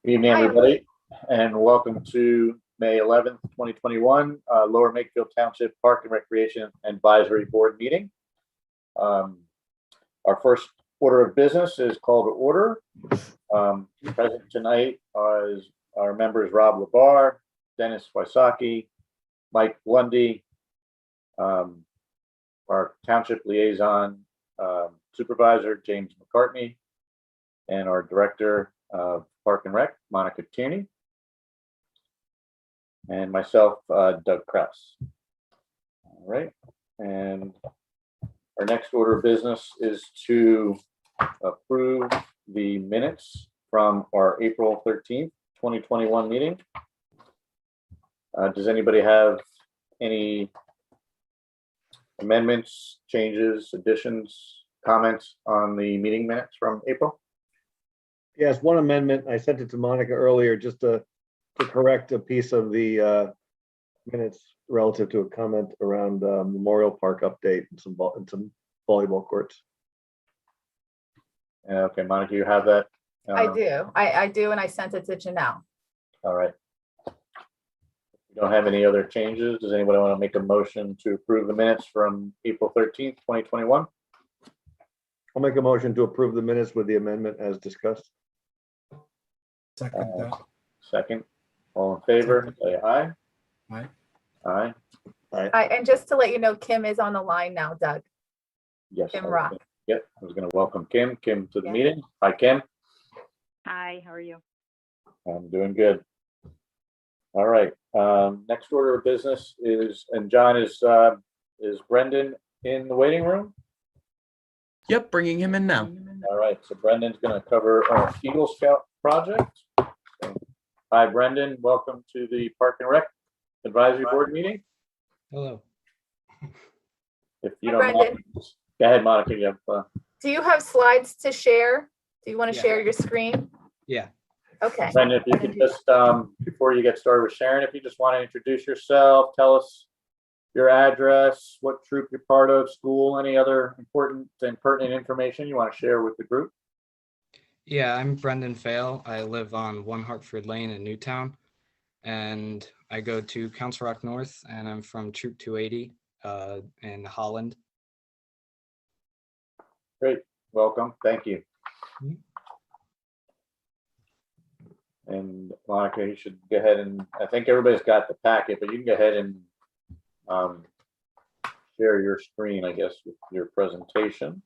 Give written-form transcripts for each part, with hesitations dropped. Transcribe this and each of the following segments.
Good evening, everybody, and welcome to May 11th, 2021, Lower Makefield Township Park and Recreation Advisory Board meeting. Our first order of business is call to order. Present tonight is our members Rob Labar, Dennis Wysocki, Mike Lundy, our Township Liaison Supervisor James McCartney, and our Director of Park and Rec, Monica Tierney, and myself, Doug Krause. All right, and our next order of business is to approve the minutes from our April 13th, 2021 meeting. Does anybody have any amendments, changes, additions, comments on the meeting minutes from April? Yes, one amendment. I sent it to Monica earlier just to correct a piece of the minutes relative to a comment around Memorial Park update and some volleyball courts. Okay, Monica, you have that? I do. I do, and I sent it to Janelle. All right. We don't have any other changes. Does anybody want to make a motion to approve the minutes from April 13th, 2021? I'll make a motion to approve the minutes with the amendment as discussed. Second that. Second. All in favor, say aye. Aye. Aye. And just to let you know, Kim is on the line now, Doug. Yes. Kim Rock. Yep, I was going to welcome Kim to the Yeah. meeting. Hi, Kim. Hi, how are you? I'm doing good. All right. Next order of business is, and John, is Brendan in the waiting room? Yep, bringing him in now. All right, so Brendan's going to cover our Eagle Scout project. So, hi, Brendan. Welcome to the Park and Rec Advisory Board meeting. Hello. If you Hi, don't mind, Brendan. go ahead, Monica. You have, Do you have slides to share? Do you want to Yeah. share your screen? Yeah. Okay. Brendan, if you could just, before you get started with sharing, if you just want to introduce yourself, tell us your address, what troop you're part of, school, any other important and pertinent information you want to share with the group. Yeah, I'm Brendan Fail. I live on 1 Hartford Lane in Newtown, and I go to Council Rock North, and I'm from Troop 280 in Holland. Great, welcome, thank you. Mhm. And Monica, you should go ahead and, I think everybody's got the packet, but you can go ahead and share your screen, I guess, with your presentation.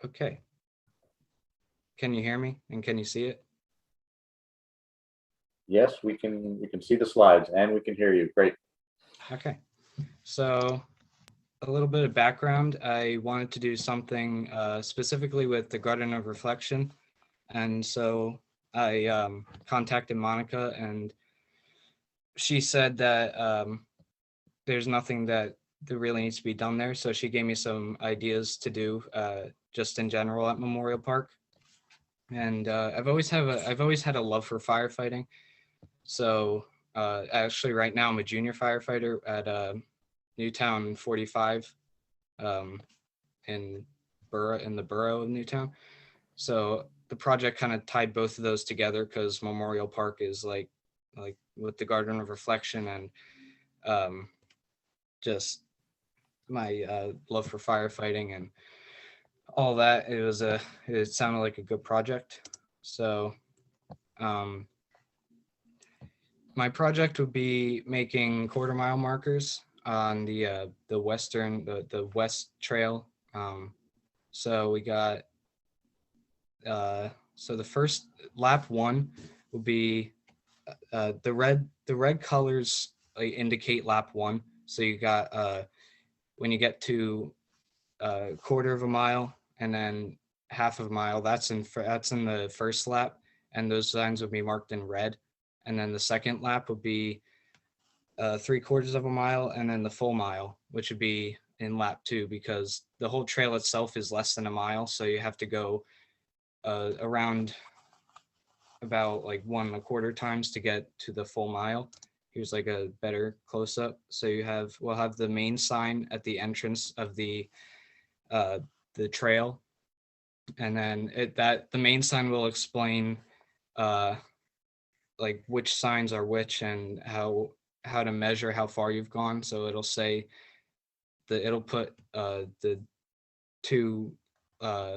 Okay. Can you hear me and can you see it? Yes, we can see the slides and we can hear you. Great. Okay. So a little bit of background. I wanted to do something specifically with the Garden of Reflection. And so I contacted Monica, and she said that there's nothing that really needs to be done there. So she gave me some ideas to do just in general at Memorial Park. And I've always had a love for firefighting. So actually right now I'm a junior firefighter at Newtown 45 in the borough of Newtown. So the project kind of tied both of those together because Memorial Park is like with the Garden of Reflection and just my love for firefighting and all that. It sounded like a good project. So my project would be making quarter-mile markers on the west trail. So we got so the first lap 1 will be the red colors indicate lap 1. So you got when you get to a quarter of a mile and then half of a mile, that's in the first lap, and those signs would be marked in red. And then the second lap would be 3/4 of a mile, and then the full mile, which would be in lap 2, because the whole trail itself is less than a mile. So you have to go around about like 1 1/4 times to get to the full mile. Here's like a better close-up. So we'll have the main sign at the entrance of the trail. And then the main sign will explain like which signs are which and how to measure how far you've gone. So it'll say it'll put the 2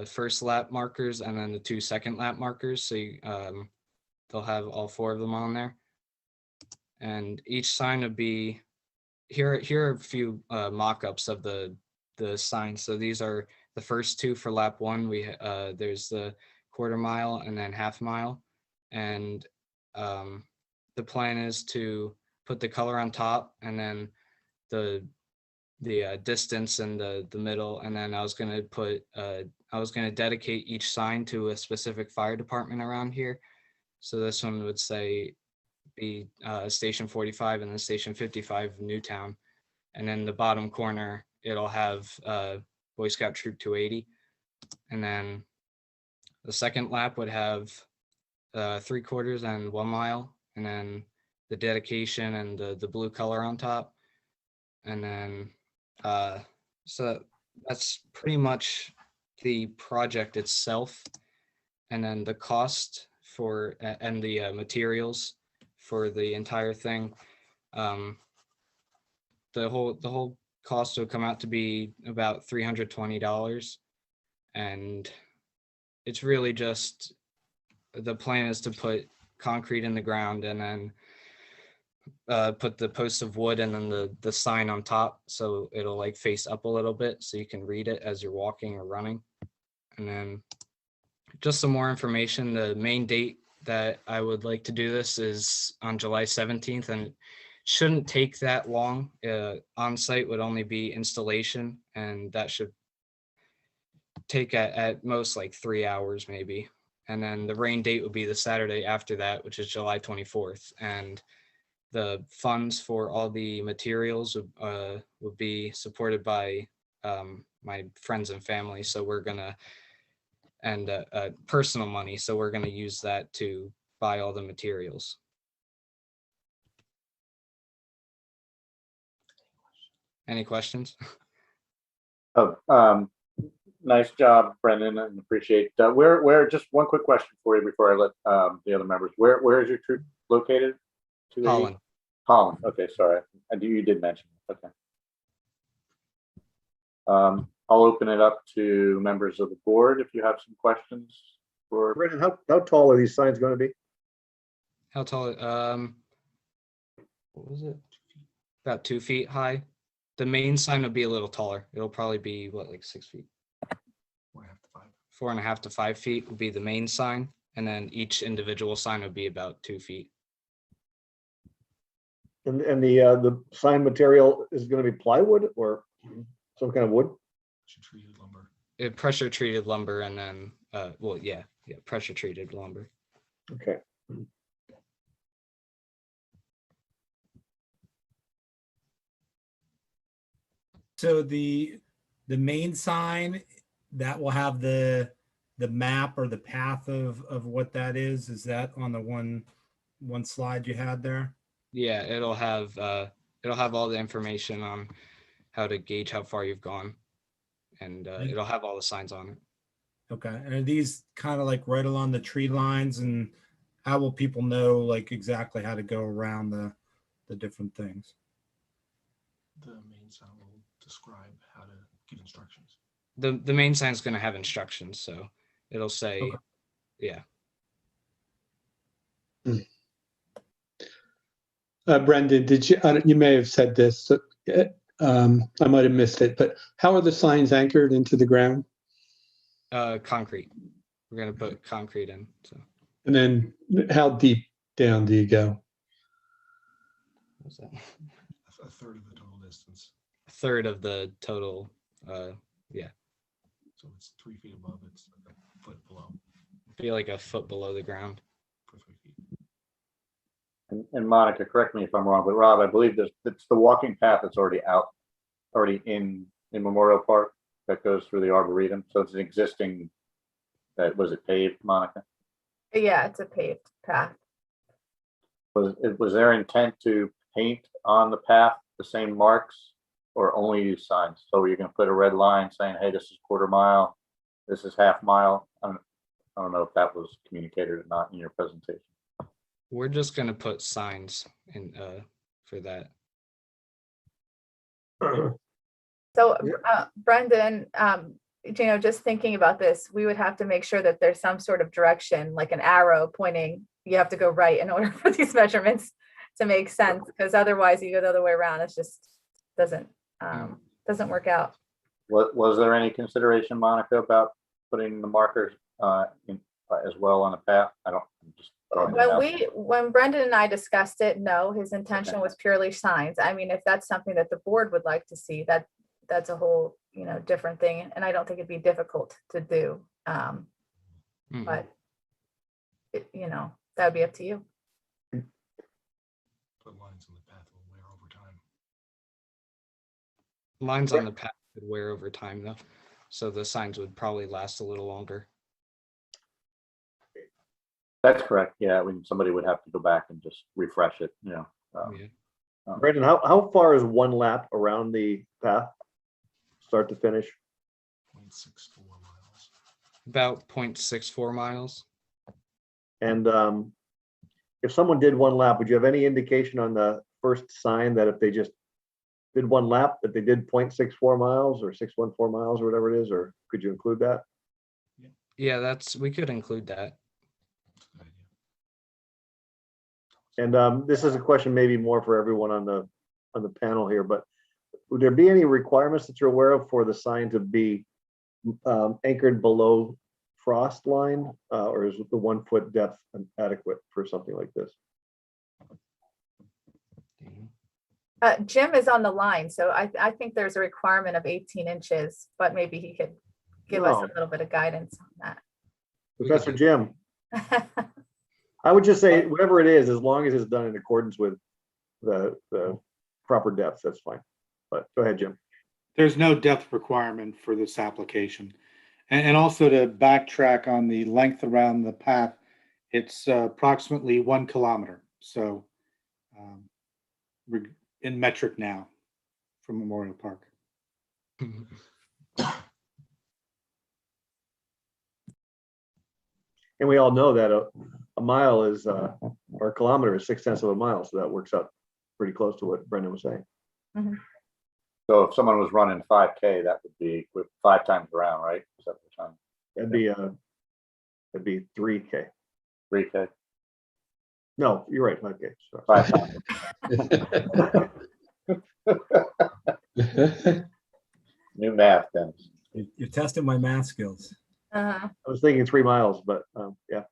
first lap markers and then the 2 second lap markers. So they'll have all 4 of them on there. And each sign would be here are a few mock-ups of the signs. So these are the first 2 for lap 1. There's the quarter mile and then half mile. And the plan is to put the color on top and then the distance in the middle. And then I was going to dedicate each sign to a specific fire department around here. So this one would be Station 45 and then Station 55 Newtown. And in the bottom corner, it'll have Boy Scout Troop 280. And then the second lap would have 3/4 and 1 mile. And then the dedication and the blue color on top. And then, so that's pretty much the project itself. And then the cost for, and the materials for the entire thing. The whole cost will come out to be about $320. And it's really just, the plan is to put concrete in the ground and then put the posts of wood and then the sign on top, so it'll like face up a little bit so you can read it as you're walking or running. And then just some more information, the main date that I would like to do this is on July 17th, and it shouldn't take that long. On site would only be installation, and that should take at most like 3 hours maybe. And then the rain date would be the Saturday after that, which is July 24th. And the funds for all the materials would be supported by my friends and family. So we're gonna, and personal money. So we're gonna use that to buy all the materials. Any questions? Oh, nice job, Brendan, and appreciate, where, just one quick question for you before I let the other members, where is your troop located? 280? Holland. Holland, okay, sorry, you did mention, okay. I'll open it up to members of the board if you have some questions for. Brendan, how tall are these signs going to be? How tall? What was it? About 2 feet high. The main sign would be a little taller. It'll probably be what, like 6 feet? 4.5 to 5 feet would be the main sign, and then each individual sign would be about 2 feet. And the sign material is going to be plywood or some kind of wood? Pressure treated lumber, and then well, yeah, pressure treated lumber. Okay. So the main sign that will have the map or the path of what that is that on the one slide you had there? Yeah, it'll have all the information on how to gauge how far you've gone, and it'll have all the signs on it. Okay, and are these kind of like right along the tree lines, and how will people know like exactly how to go around the different things? The main sign will describe how to give instructions. The main sign is going to have instructions, so it'll say, Okay. Yeah. Brendan, did you? You may have said this. I might have missed it, but how are the signs anchored into the ground? Concrete. We're going to put concrete in. So. And then, how deep down do you go? What's that? A third of the total distance. A third of the total. Yeah. So it's 3 feet above. It's like a foot below. Be like a foot below the ground. For 3 feet. And Monica, correct me if I'm wrong, but Rob, I believe it's the walking path that's already in Memorial Park that goes through the Arboretum. So it's an existing, was it paved, Monica? Yeah, it's a paved path. Was their intent to paint on the path the same marks or only use signs? So you're going to put a red line saying, hey, this is quarter mile, this is half mile. I don't know if that was communicated or not in your presentation. We're just gonna put signs in for that. So, Brendan, just thinking about this, we would have to make sure that there's some sort of direction, like an arrow pointing, you have to go right in order for these measurements to make sense, because otherwise you go the other way around. It just doesn't work out. Was there any consideration, Monica, about putting the markers as well on the path? I'm just throwing it out there. When Brendan and I discussed it, no, his intention was purely signs. I mean, if that's something that the board would like to see, that's a whole, different thing. And I don't think it'd be difficult to do. But that would be up to you. Put lines on the path will wear over time. Lines on the path would wear over time though, so the signs would probably last a little longer. That's correct. Yeah, somebody would have to go back and just refresh it, Yeah. Brendan, how far is one lap around the path? Start to finish? 0.64 miles. About 0.64 miles. And if someone did one lap, would you have any indication on the first sign that if they just did one lap, that they did 0.64 miles or 614 miles or whatever it is, or could you include that? Yeah, we could include that. That's a good idea. And this is a question maybe more for everyone on the panel here, but would there be any requirements that you're aware of for the sign to be anchored below frost line, or is the 1 foot depth adequate for something like this? Jim is on the line, so I think there's a requirement of 18 inches, but maybe he could give us a little bit of guidance on that. Professor Jim, I would just say whatever it is, as long as it's done in accordance with the proper depth, that's fine. But go ahead, Jim. There's no depth requirement for this application. And also to backtrack on the length around the path, it's approximately 1 kilometer. So we're in metric now from Memorial Park. And we all know that a mile is, or a kilometer is 6/10 of a mile. So that works out pretty close to what Brendan was saying. Mm-hmm. So if someone was running 5K, that would be with 5 times around, right? Is that the time? That'd be 3K. 3K? No, you're right, 5K. Sorry. 5 times. New math, then. You're testing my math skills. Uh-huh. I was thinking 3 miles, but yeah.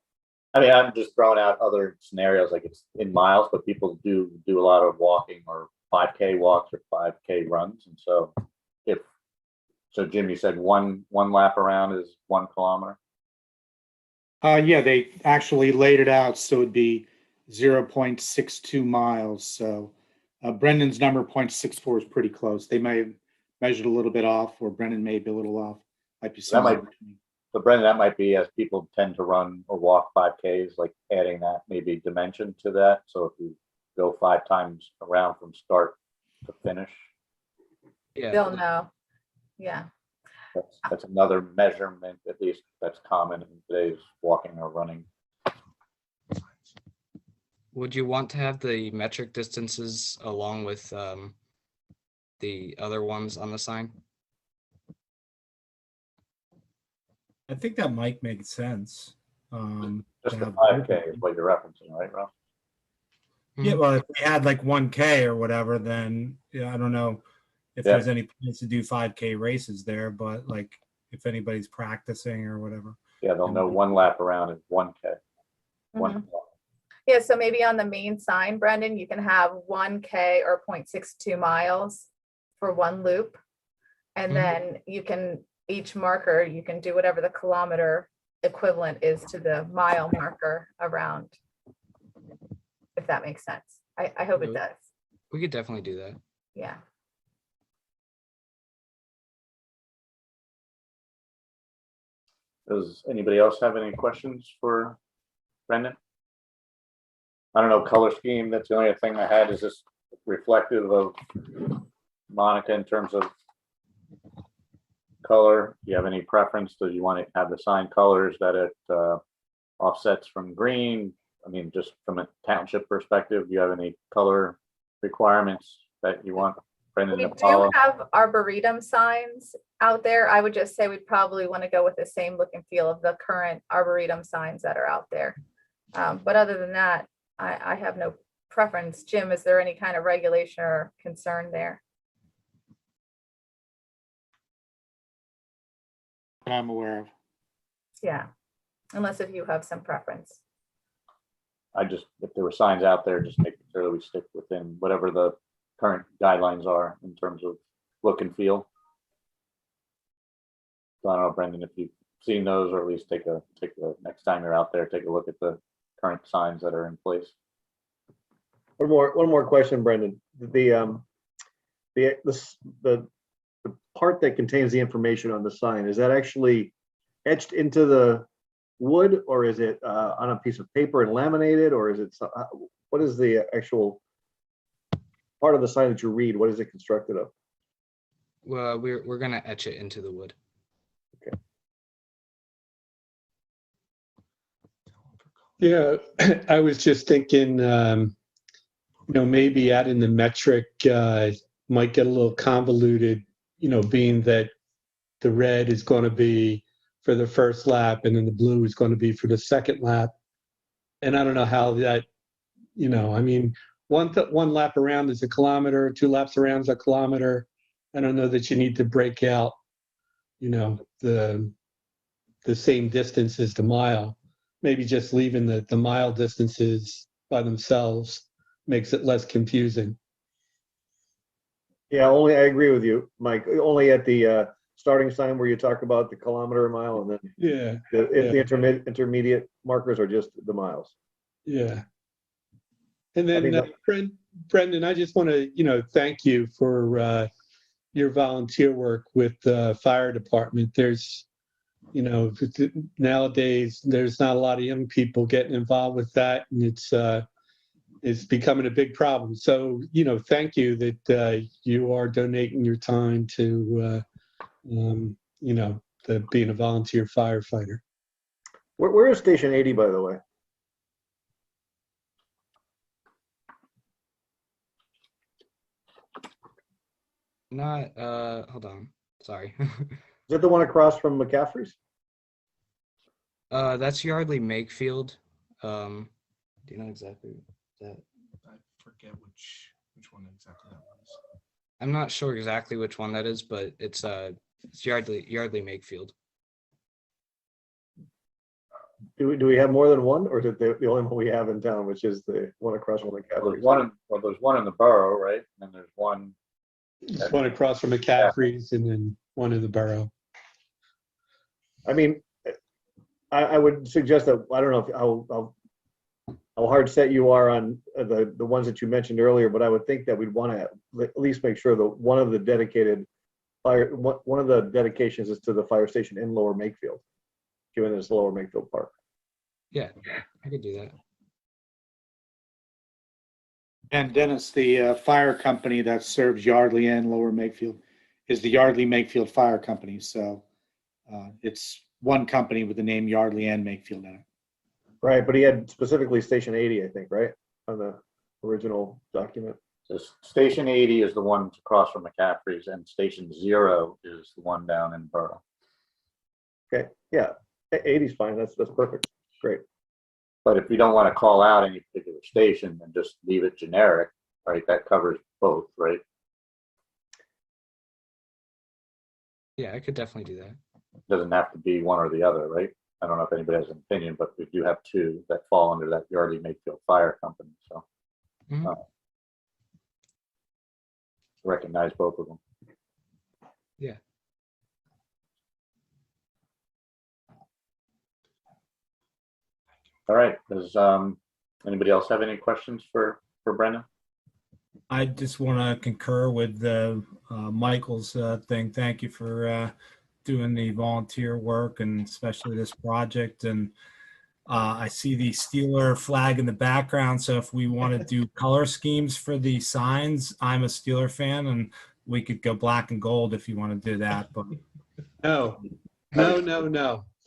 I mean, I'm just throwing out other scenarios, like it's in miles, but people do a lot of walking or 5K walks or 5K runs. And so Jim, you said one lap around is 1 kilometer? Yeah, they actually laid it out so it'd be 0.62 miles. So Brendan's number 0.64 is pretty close. They may have measured a little bit off, or Brendan may be a little off. Might be somewhere between. So Brendan, that might be as people tend to run or walk 5Ks, like adding that maybe dimension to that. So if you go 5 times around from start to finish, Yeah. They'll know. Yeah. that's another measurement, at least that's common in today's walking or running. Would you want to have the metric distances along with the other ones on the sign? I think that might make sense. Just to the have 5K is what you're referencing, right, Rob? Yeah, well, if we had like 1K or whatever, then I don't know if there's any plans to do 5K races there, but like if anybody's practicing or whatever. Yeah, they'll know 1 lap around is 1K. Mhm. Yeah, so maybe on the main sign, Brendan, you can have 1K or 0.62 miles for 1 loop. And then you can, each marker, you can do whatever the kilometer equivalent is to the mile marker around, if that makes sense. I hope it does. We could definitely do that. Yeah. Does anybody else have any questions for Brendan? I don't know, color scheme, that's the only thing I had. Is this reflective of Monica in terms of color. Do you have any preference? Do you want to have the sign colors that it offsets from green? I mean, just from a township perspective, do you have any color requirements that you want Brendan We to do follow? have arboretum signs out there. I would just say we'd probably want to go with the same look and feel of the current arboretum signs that are out there. But other than that, I have no preference. Jim, is there any kind of regulation or concern there? That I'm aware of. Yeah, unless if you have some preference. If there were signs out there, just making sure that we stick within whatever the current guidelines are in terms of look and feel. So I don't know, Brendan, if you've seen those, or at least take a next time you're out there, take a look at the current signs that are in place. One more question, Brendan. The part that contains the information on the sign, is that actually etched into the wood, or is it on a piece of paper and laminated, or is it, what is the actual part of the sign that you read? What is it constructed of? Well, we're gonna etch it into the wood. Yeah, I was just thinking, maybe adding the metric might get a little convoluted, being that the red is going to be for the first lap and then the blue is going to be for the second lap. And I don't know how that, I mean, one lap around is a kilometer, 2 laps around is a kilometer. I don't know that you need to break out, the same distance as the mile. Maybe just leaving the mile distances by themselves makes it less confusing. Yeah, I agree with you, Mike. Only at the starting sign where you talk about the kilometer and mile, and then the intermediate markers are just the miles. Yeah. And then Brendan, I just want to, thank you for your volunteer work with the fire department. There's, nowadays there's not a lot of young people getting involved with that, and it's becoming a big problem. So, thank you that you are donating your time to, being a volunteer firefighter. Where is Station 80, by the way? Not, hold on, sorry. Is that the one across from McCaffrey's? That's Yardley Makefield. Do you know exactly that? I forget which one exactly that was. I'm not sure exactly which one that is, but it's Yardley Makefield. Do we have more than one, or is it the only one we have in town, which is the one across from McCaffrey's? There's one in the borough, right? And there's one. There's one across from McCaffrey's and then one in the borough. I mean, I would suggest that, I don't know how hard set you are on the ones that you mentioned earlier, but I would think that we'd want to at least make sure that one of the dedications is to the fire station in Lower Makefield, given it's Lower Makefield Park. Yeah, I could do that. And Dennis, the fire company that serves Yardley and Lower Makefield is the Yardley Makefield Fire Company. So it's one company with the name Yardley and Makefield in it. Right, but he had specifically Station 80, I think, right, on the original document. So Station 80 is the one across from McCaffrey's, and Station 0 is the one down in Borough. Okay, yeah, 80 is fine. That's perfect. Great. But if you don't want to call out any particular station and just leave it generic, right, that covers both, right? Yeah, I could definitely do that. Doesn't have to be one or the other, right? I don't know if anybody has an opinion, but we do have two that fall under that Yardley Makefield Fire Company. So recognize both of them. Yeah. All right. Does anybody else have any questions for Brendan? I just want to concur with Michael's thing. Thank you for doing the volunteer work, and especially this project. And I see the Steeler flag in the background. So if we want to do color schemes for the signs, I'm a Steeler fan, and we could go black and gold if you want to do that. But No.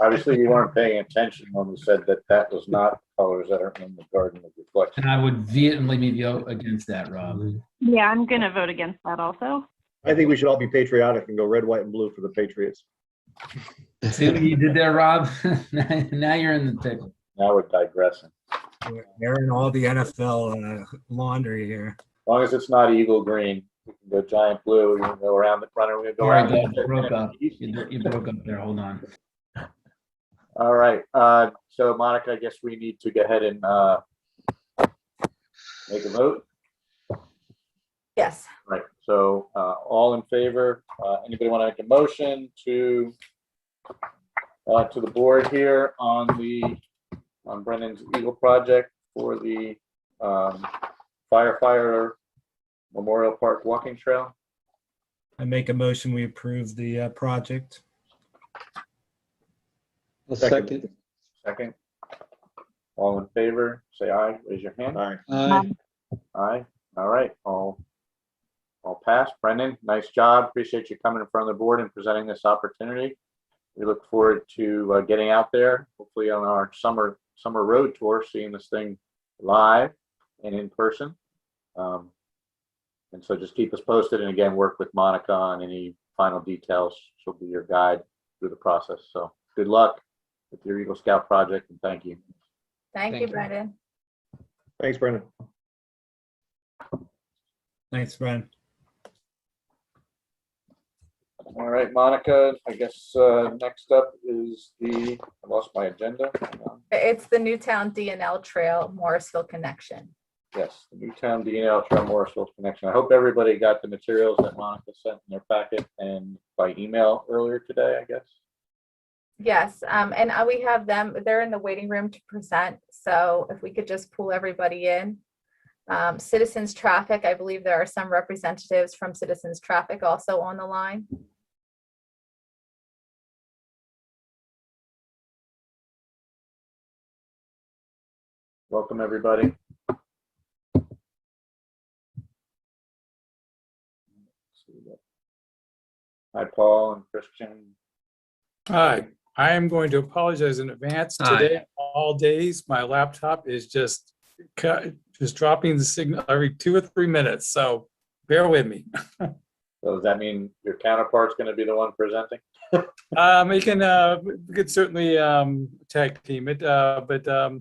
Obviously, you weren't paying attention when we said that that was not colors that are in the Garden of Reflection. And I would vehemently vote against that, Rob. Yeah, I'm going to vote against that also. I think we should all be patriotic and go red, white, and blue for the Patriots. See what you did there, Rob? Now you're in the pickle. Now we're digressing. We're airing all the NFL laundry here. As long as it's not eagle green, we can go giant blue. We can go around the front. We're going to go All right, around. you broke up. You broke up there. Hold on. All right. So Monica, I guess we need to go ahead and make a vote. Yes. Right. So all in favor? Anybody want to make a motion to the board here on Brennan's Eagle project for the firefighter Memorial Park walking trail? I make a motion, we approve the project. A second. Second. All in favor, say aye. Raise your hand. Aye. Aye. Aye. All right. All passed. Brendan, nice job. Appreciate you coming in front of the board and presenting this opportunity. We look forward to getting out there, hopefully on our summer road tour, seeing this thing live and in person. And so just keep us posted, and again, work with Monica on any final details. She'll be your guide through the process. So good luck with your Eagle Scout project, and thank you. Thank you, Brendan. Thanks, Brendan. Thanks, Brian. All right, Monica, I guess next up is I lost my agenda. Hang on. It's the Newtown D&L Trail Morrisville connection. Yes, the Newtown D&L Trail Morrisville connection. I hope everybody got the materials that Monica sent in their packet and by email earlier today, I guess. Yes, and we have them, they're in the waiting room to present. So if we could just pull everybody in. Citizens Traffic, I believe there are some representatives from Citizens Traffic also on the line. Welcome, everybody. Hi, Paul and Christian. Hi, I am going to apologize in advance. Hi. Today, all days, my laptop is just dropping the signal every 2 or 3 minutes, so bear with me. So does that mean your counterpart's going to be the one presenting? We could certainly tag team it, but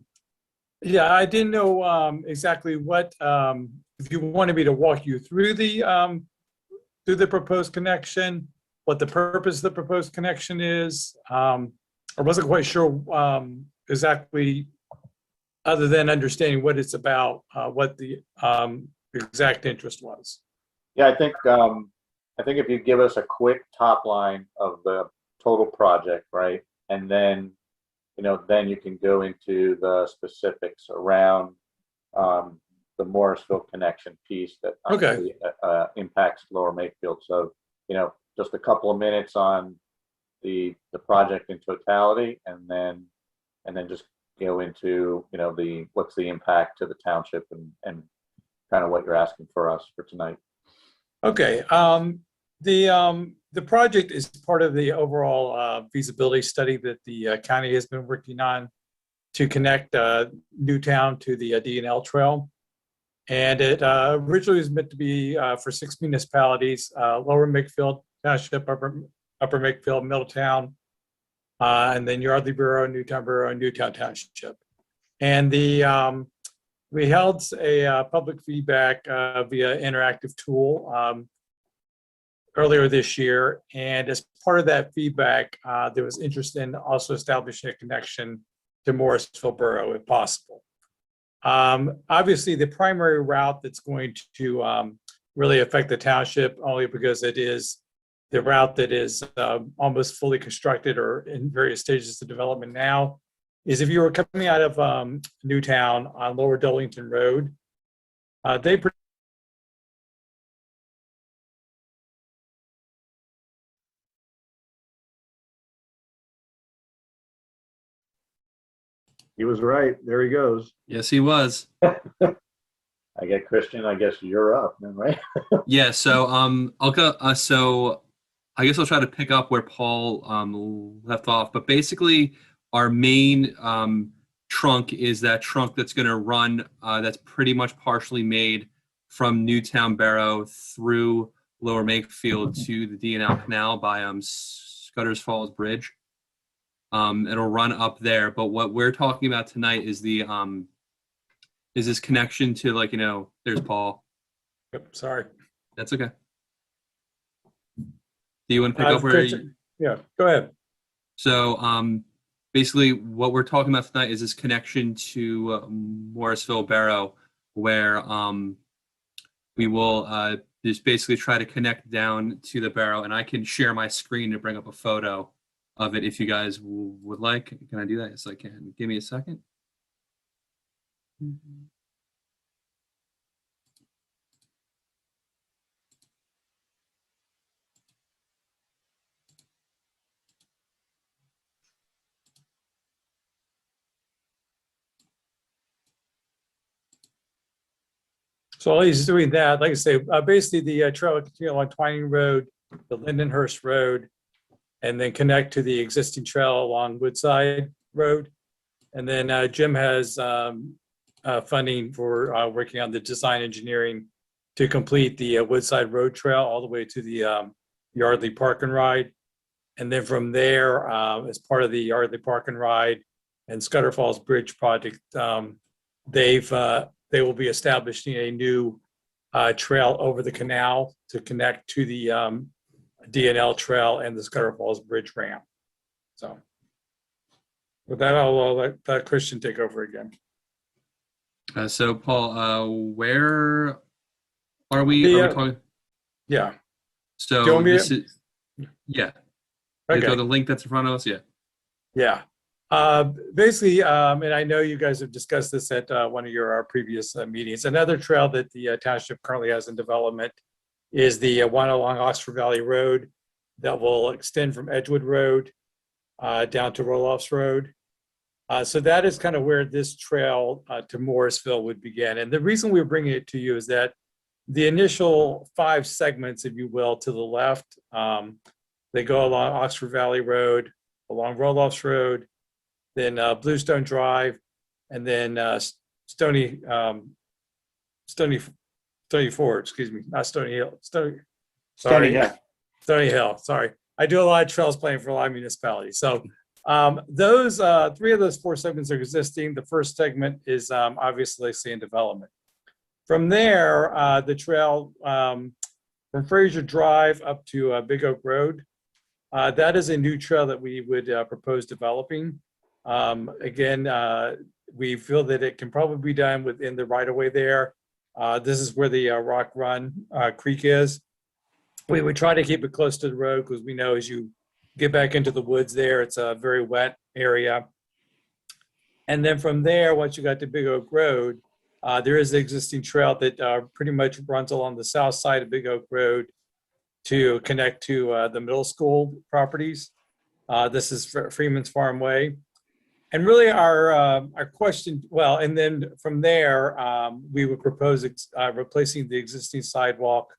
yeah, I didn't know exactly what, if you wanted me to walk you through the proposed connection, what the purpose of the proposed connection is. I wasn't quite sure exactly, other than understanding what it's about, what the exact interest was. Yeah, I think if you give us a quick top line of the total project, right, and then then you can go into the specifics around the Morrisville connection piece that Okay. Impacts Lower Makefield. So just a couple of minutes on the project in totality, and then just go into what's the impact to the township and kind of what you're asking for us for tonight. Okay. The project is part of the overall feasibility study that the county has been working on to connect Newtown to the D&L Trail. And it originally was meant to be for 6 municipalities: Lower Makefield Township, Upper Makefield, Middletown, and then Yardley Borough, Newtown Borough, and Newtown Township. And we held a public feedback via interactive tool earlier this year. And as part of that feedback, there was interest in also establishing a connection to Morrisville Borough if possible. Obviously, the primary route that's going to really affect the township, only because it is the route that is almost fully constructed or in various stages of development now, is if you were coming out of Newtown on Lower Dollington Road, He was right. There he goes. Yes, he was. I get Christian. I guess you're up, then, right? Yeah. So I'll go. So I guess I'll try to pick up where Paul left off. But basically, our main trunk is that trunk that's going to run, that's pretty much partially made from Newtown Barrow through Lower Makefield to the D&L Canal by Scudder's Falls Bridge. It'll run up there. But what we're talking about tonight is is this connection to, like, there's Paul. Yep, sorry. That's okay. Do you want to pick up where Yeah, go ahead. So basically what we're talking about tonight is this connection to Morrisville Barrow, where we will just basically try to connect down to the Barrow, and I can share my screen to bring up a photo of it if you guys would like. Can I do that? Yes, I can. Give me a second. So while he's doing that, like I say, basically the trail will continue along Twining Road, the Lindenhurst Road, and then connect to the existing trail along Woodside Road. And then Jim has funding for working on the design engineering to complete the Woodside Road Trail all the way to the Yardley Park and Ride. And then from there, as part of the Yardley Park and Ride and Scudder Falls Bridge project, they will be establishing a new trail over the canal to connect to the D&L Trail and the Scudder Falls Bridge ramp. So with that, I'll let Christian take over again. So Paul, where are we? Are we talking? Yeah. So Do you want me this to- is, yeah. Okay. So the link that's in front of us, yeah. Yeah. Basically, and I know you guys have discussed this at one of your previous meetings. Another trail that the township currently has in development is the one along Oxford Valley Road that will extend from Edgewood Road down to Roloffs Road. So that is kind of where this trail to Morrisville would begin. And the reason we're bringing it to you is that the initial 5 segments, if you will, to the left, they go along Oxford Valley Road, along Roloffs Road, then Bluestone Drive, and then Stony Ford, excuse me, not Stony Hill. Stony Hill, sorry. I do a lot of trails planning for a lot of municipalities. So those 3 of those 4 segments are existing. The first segment is obviously in development. From there, the trail from Fraser Drive up to Big Oak Road, that is a new trail that we would propose developing. Again, we feel that it can probably be done within the right-of-way there. This is where the Rock Run Creek is. We would try to keep it close to the road because we know as you get back into the woods there, it's a very wet area. And then from there, once you got to Big Oak Road, there is an existing trail that pretty much runs along the south side of Big Oak Road to connect to the middle school properties. This is Freeman's Farm Way. And really our question, well, and then from there, we would propose replacing the existing sidewalk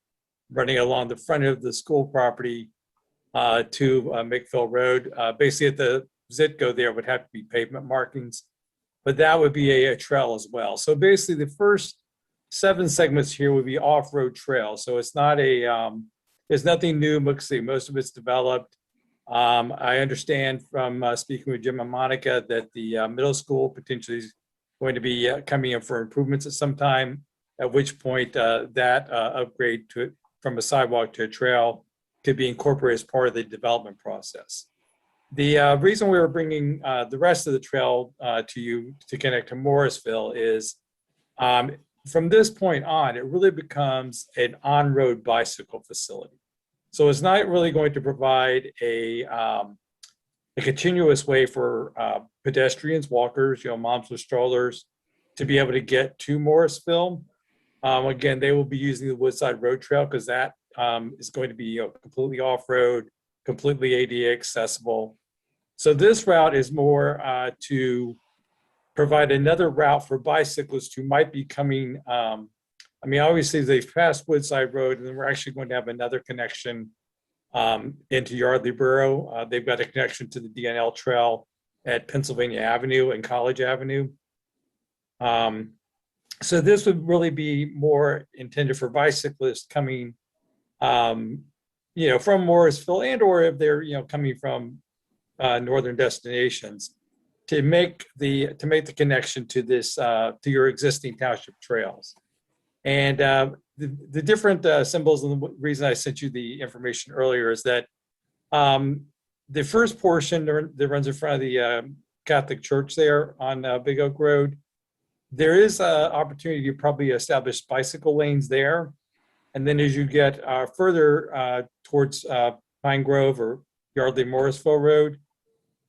running along the front of the school property to Makefield Road. Basically at the Zitgo there would have to be pavement markings, but that would be a trail as well. So basically the first 7 segments here would be off-road trail. So it's not there's nothing new, most of it's developed. I understand from speaking with Jim and Monica that the middle school potentially is going to be coming in for improvements at some time, at which point that upgrade from a sidewalk to a trail could be incorporated as part of the development process. The reason we were bringing the rest of the trail to you to connect to Morrisville is from this point on, it really becomes an on-road bicycle facility. So it's not really going to provide a continuous way for pedestrians, walkers, moms with strollers to be able to get to Morrisville. Again, they will be using the Woodside Road Trail because that is going to be completely off-road, completely ADA accessible. So this route is more to provide another route for bicyclists who might be coming. Obviously they've passed Woodside Road, and then we're actually going to have another connection into Yardley Borough. They've got a connection to the DNL trail at Pennsylvania Avenue and College Avenue. So this would really be more intended for bicyclists coming, from Morrisville, and or if they're, coming from northern destinations, to make the connection to this to your existing township trails. And the different symbols, and the reason I sent you the information earlier is that the first portion that runs in front of the Catholic Church there on Big Oak Road, there is an opportunity to probably establish bicycle lanes there. And then as you get further towards Pine Grove or Yardley Morrisville Road,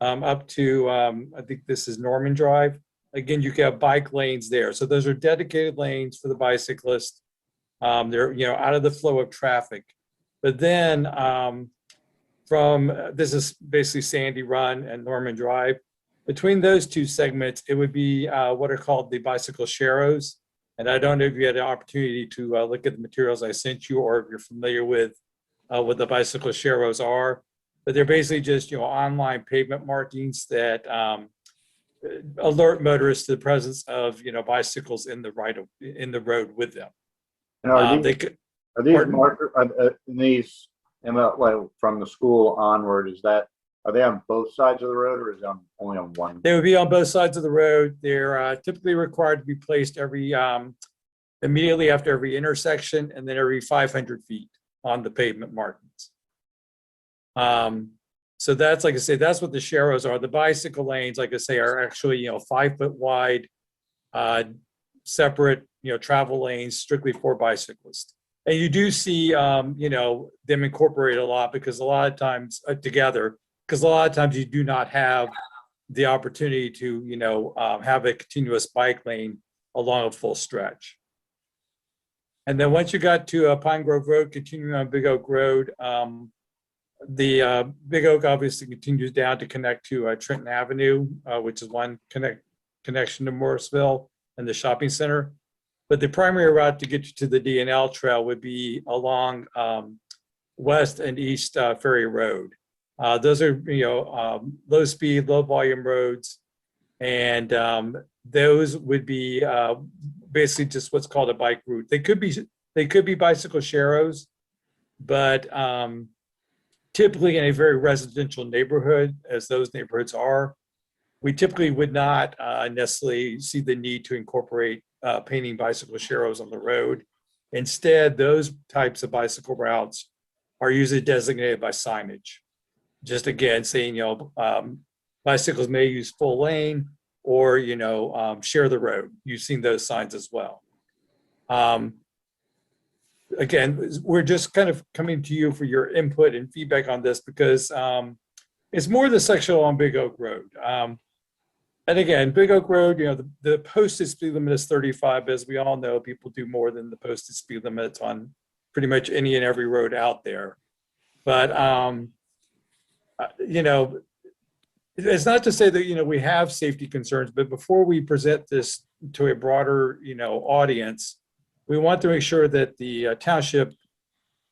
up to, I think this is Norman Drive. Again, you can have bike lanes there. So those are dedicated lanes for the bicyclist. They're, out of the flow of traffic. But then this is basically Sandy Run and Norman Drive. Between those two segments, it would be what are called the bicycle sharrows. And I don't know if you had an opportunity to look at the materials I sent you, or if you're familiar with what the bicycle sharrows are. But they're basically just, online pavement markings that alert motorists to the presence of, bicycles in the road with them. And are these, pardon? marker, these from the school onward, are they on both sides of the road, or is it only on one? They would be on both sides of the road. They're typically required to be placed immediately after every intersection, and then every 500 feet on the pavement markings. So that's, like I say, that's what the sharrows are. The bicycle lanes, like I say, are actually, 5 foot wide, separate, travel lanes strictly for bicyclists. And you do see, them incorporate a lot, because a lot of times together, because a lot of times you do not have the opportunity to, have a continuous bike lane along a full stretch. And then once you got to Pine Grove Road, continuing on Big Oak Road, the Big Oak obviously continues down to connect to Trenton Avenue, which is one connection to Morrisville and the shopping center. But the primary route to get you to the DNL trail would be along west and east Ferry Road. Those are low speed, low volume roads, and those would be basically just what's called a bike route. They could be bicycle sharrows, but typically in a very residential neighborhood, as those neighborhoods are, we typically would not necessarily see the need to incorporate painting bicycle sharrows on the road. Instead, those types of bicycle routes are usually designated by signage. Just again, saying, bicycles may use full lane, or, share the road. You've seen those signs as well. Again, we're just kind of coming to you for your input and feedback on this, because it's more the section on Big Oak Road. And again, Big Oak Road, the posted speed limit is 35. As we all know, people do more than the posted speed limits on pretty much any and every road out there. But, it's not to say that, we have safety concerns, but before we present this to a broader, audience, we want to make sure that the township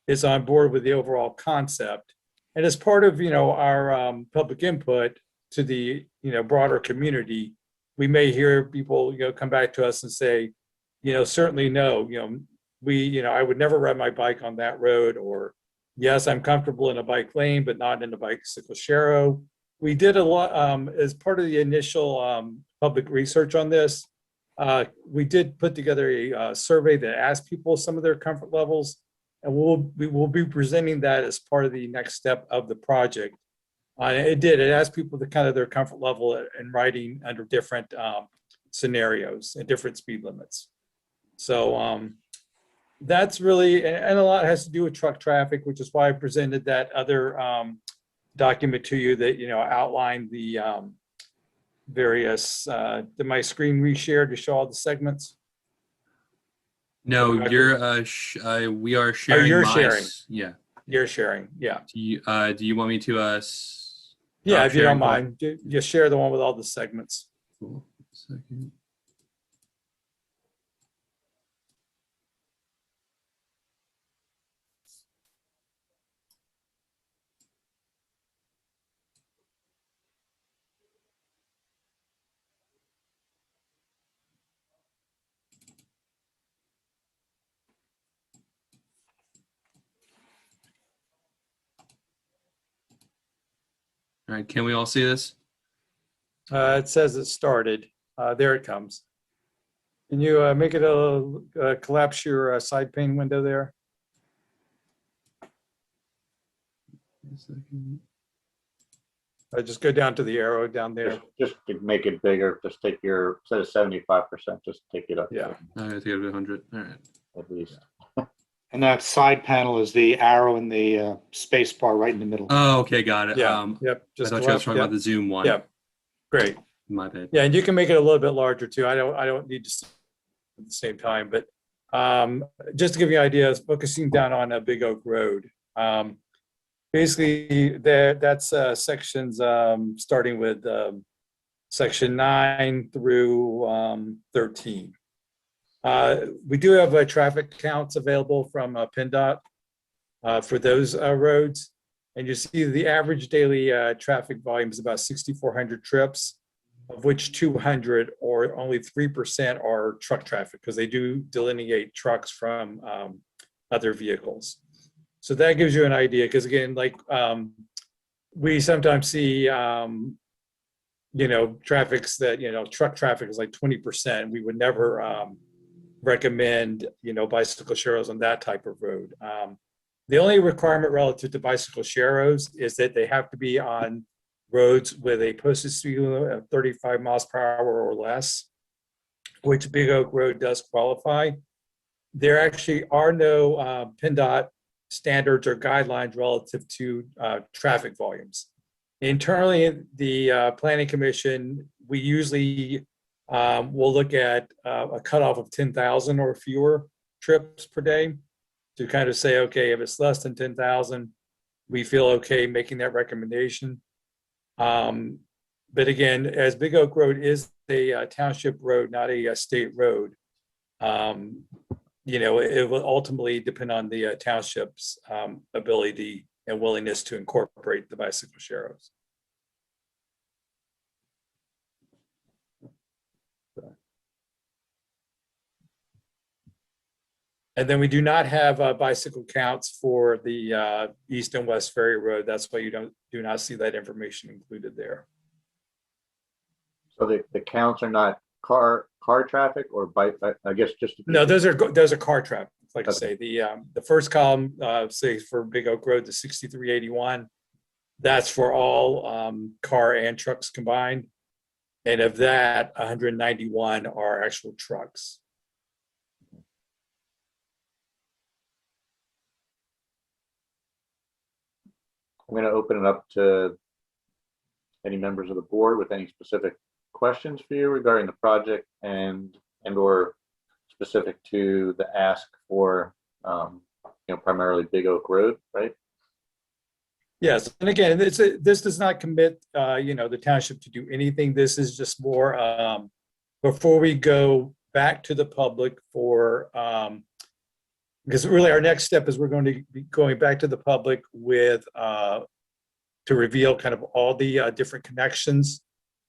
is on board with the overall concept. And as part of, our public input to the, broader community, we may hear people, come back to us and say, certainly no, I would never ride my bike on that road, or yes, I'm comfortable in a bike lane, but not in a bicycle sharrow. We did a lot as part of the initial public research on this. We did put together a survey that asked people some of their comfort levels, and we will be presenting that as part of the next step of the project. It asked people to kind of their comfort level in riding under different scenarios and different speed limits. So that's really, and a lot has to do with truck traffic, which is why I presented that other document to you that, outlined the various, did my screen reshare to show all the segments? No, we are sharing. You're sharing. Yeah. You're sharing, yeah. Do you want me to yeah, if you don't sharing? mind, just share the one with all the segments. Cool. Second. All right, can we all see this? It says it started. There it comes. Can you make it collapse your side pane window there? Just go down to the arrow down there. Just to make it bigger, just take your, instead of 75%, just take it up. Yeah. All right, I think I have 100. All right. At least. And that side panel is the arrow and the space bar right in the middle. Oh, okay, got it. Yeah. Yep. I thought you were talking about the zoom one. Yeah. Great. My bad. Yeah, and you can make it a little bit larger too. I don't need to see at the same time, but just to give you ideas, focusing down on a Big Oak Road. Basically, that's sections starting with section 9 through 13. We do have traffic counts available from PennDOT for those roads, and you see the average daily traffic volume is about 6,400 trips, of which 200 or only 3% are truck traffic, because they do delineate trucks from other vehicles. So that gives you an idea, because again, like we sometimes see, traffics that, truck traffic is like 20%. We would never recommend, bicycle sharrows on that type of road. The only requirement relative to bicycle sharrows is that they have to be on roads with a posted speed limit of 35 miles per hour or less, which Big Oak Road does qualify. There actually are no PennDOT standards or guidelines relative to traffic volumes. Internally, the Planning Commission, we usually will look at a cutoff of 10,000 or fewer trips per day to kind of say, okay, if it's less than 10,000, we feel okay making that recommendation. But again, as Big Oak Road is a township road, not a state road, it will ultimately depend on the township's ability and willingness to incorporate the bicycle sharrows. And then we do not have bicycle counts for the East and West Ferry Road. That's why you do not see that information included there. So the counts are not car traffic or bike, I guess just. No, those are car traffic. Like I say, the first column, say for Big Oak Road, the 6381, that's for all car and trucks combined. And of that, 191 are actual trucks. I'm going to open it up to any members of the board with any specific questions for you regarding the project and or specific to the ask for, primarily Big Oak Road, right? Yes, and again, this does not commit, the township to do anything. This is just more before we go back to the public for, because really our next step is we're going to be going back to the public with to reveal kind of all the different connections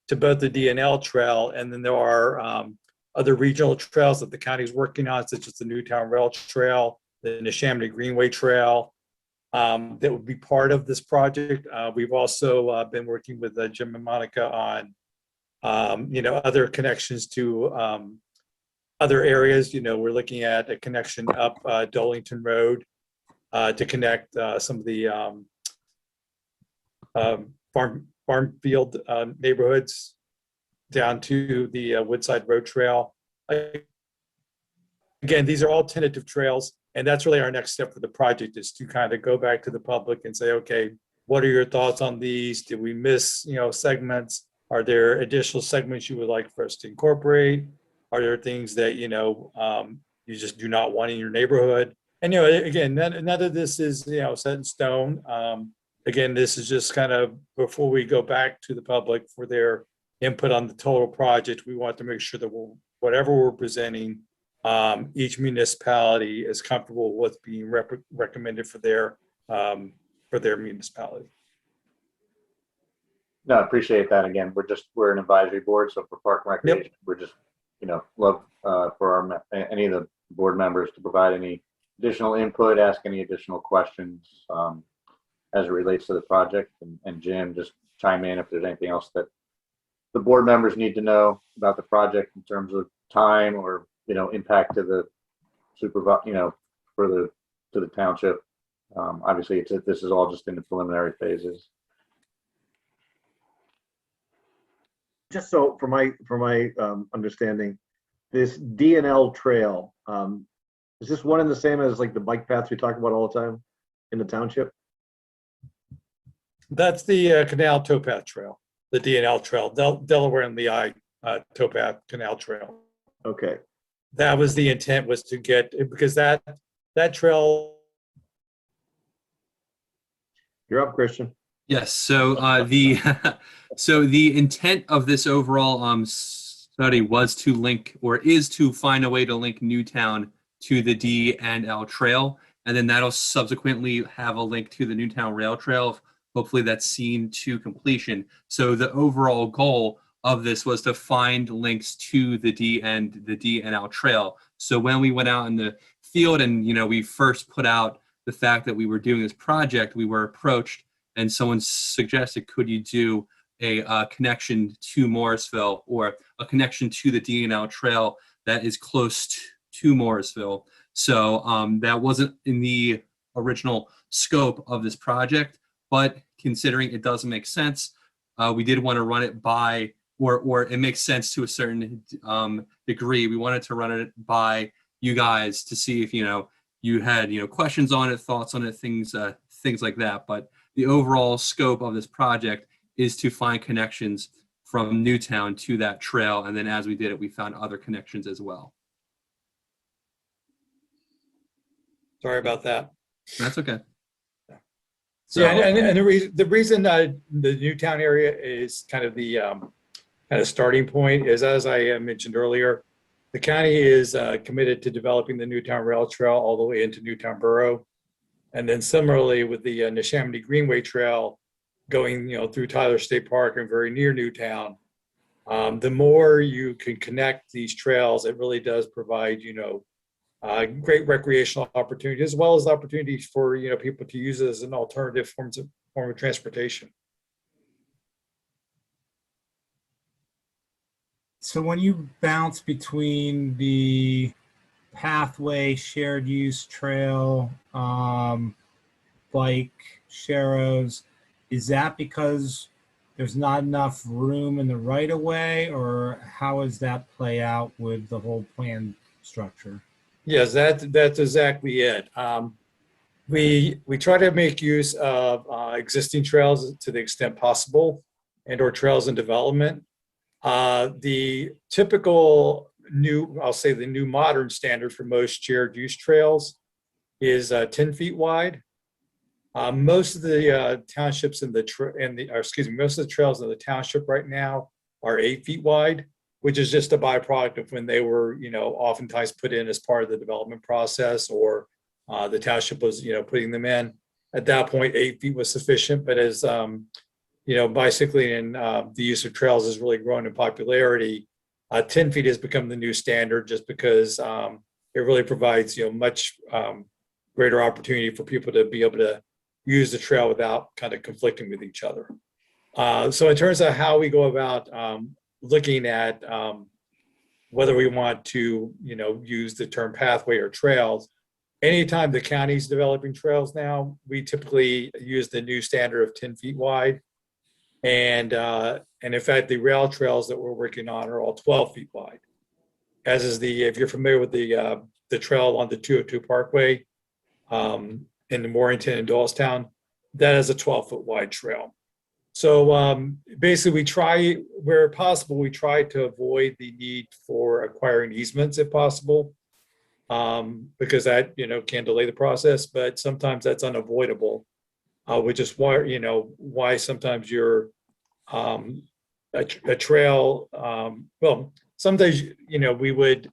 to both the DNL trail, and then there are other regional trails that the county is working on, such as the Newtown Rail Trail, the Neshaminy Greenway Trail, that would be part of this project. We've also been working with Jim and Monica on, other connections to other areas. We're looking at a connection up Dolington Road to connect some of the farm field neighborhoods down to the Woodside Road Trail. Again, these are all tentative trails, and that's really our next step for the project, is to kind of go back to the public and say, okay, what are your thoughts on these? Did we miss, segments? Are there additional segments you would like for us to incorporate? Are there things that, you just do not want in your neighborhood? And, again, none of this is, set in stone. Again, this is just kind of before we go back to the public for their input on the total project. We want to make sure that whatever we're presenting, each municipality is comfortable with being recommended for their municipality. No, I appreciate that. Again, we're an advisory board, so for Park and Recreation, we're just, love for any of the board members to provide any additional input, ask any additional questions. as it relates to the project. And Jim, just chime in if there's anything else that the board members need to know about the project in terms of time or, impact to the to the township. Obviously, this is all just in the preliminary phases. Just so for my understanding, this D&L trail, is this one and the same as like the bike paths we talk about all the time in the township? That's the Canal Towpath Trail, the D&L Trail, Delaware and Lehigh Towpath Canal Trail. Okay. That was the intent, was to get, because that trail. You're up, Christian. Yes. So the so the intent of this overall study was to link, or is to find a way to link Newtown to the D&L Trail, and then that'll subsequently have a link to the Newtown Rail Trail. Hopefully that's seen to completion. So the overall goal of this was to find links to the D&L Trail. So when we went out in the field and we first put out the fact that we were doing this project, we were approached and someone suggested, could you do a connection to Morrisville, or a connection to the D&L Trail that is close to Morrisville? So that wasn't in the original scope of this project, but considering it doesn't make sense, we did want to run it by, or it makes sense to a certain degree. We wanted to run it by you guys to see if you had questions on it, thoughts on it, things like that. But the overall scope of this project is to find connections from Newtown to that trail, and then as we did it, we found other connections as well. Sorry about that. That's okay. So, yeah, and the reason the Newtown area is kind of the kind of starting point is, as I mentioned earlier, the county is committed to developing the Newtown Rail Trail all the way into Newtown Borough. And then similarly with the Neshaminy Greenway Trail going through Tyler State Park and very near Newtown, the more you can connect these trails, it really does provide great recreational opportunities, as well as opportunities for people to use it as an alternative form of transportation. So when you bounce between the pathway, shared use trail, bike, sharrows, is that because there's not enough room in the right of way, or how does that play out with the whole plan structure? Yes, that's exactly it. We try to make use of existing trails to the extent possible, and/or trails in development. The typical the new modern standard for most shared use trails is 10 feet wide. Most of the townships most of the trails in the township right now are 8 feet wide, which is just a byproduct of when they were, oftentimes put in as part of the development process, or the township was, putting them in. At that point, 8 feet was sufficient. But as bicycling and the use of trails has really grown in popularity, 10 feet has become the new standard, just because it really provides, much greater opportunity for people to be able to use the trail without kind of conflicting with each other. So in terms of how we go about looking at whether we want to, use the term pathway or trails, anytime the county's developing trails now, we typically use the new standard of 10 feet wide. And in fact, the rail trails that we're working on are all 12 feet wide. As is if you're familiar with the trail on the 202 Parkway in the Morrington and Doylestown, that is a 12-foot wide trail. So basically, where possible, we try to avoid the need for acquiring easements if possible, because that can delay the process. But sometimes that's unavoidable, which is why sometimes you're a trail. Well, sometimes we would,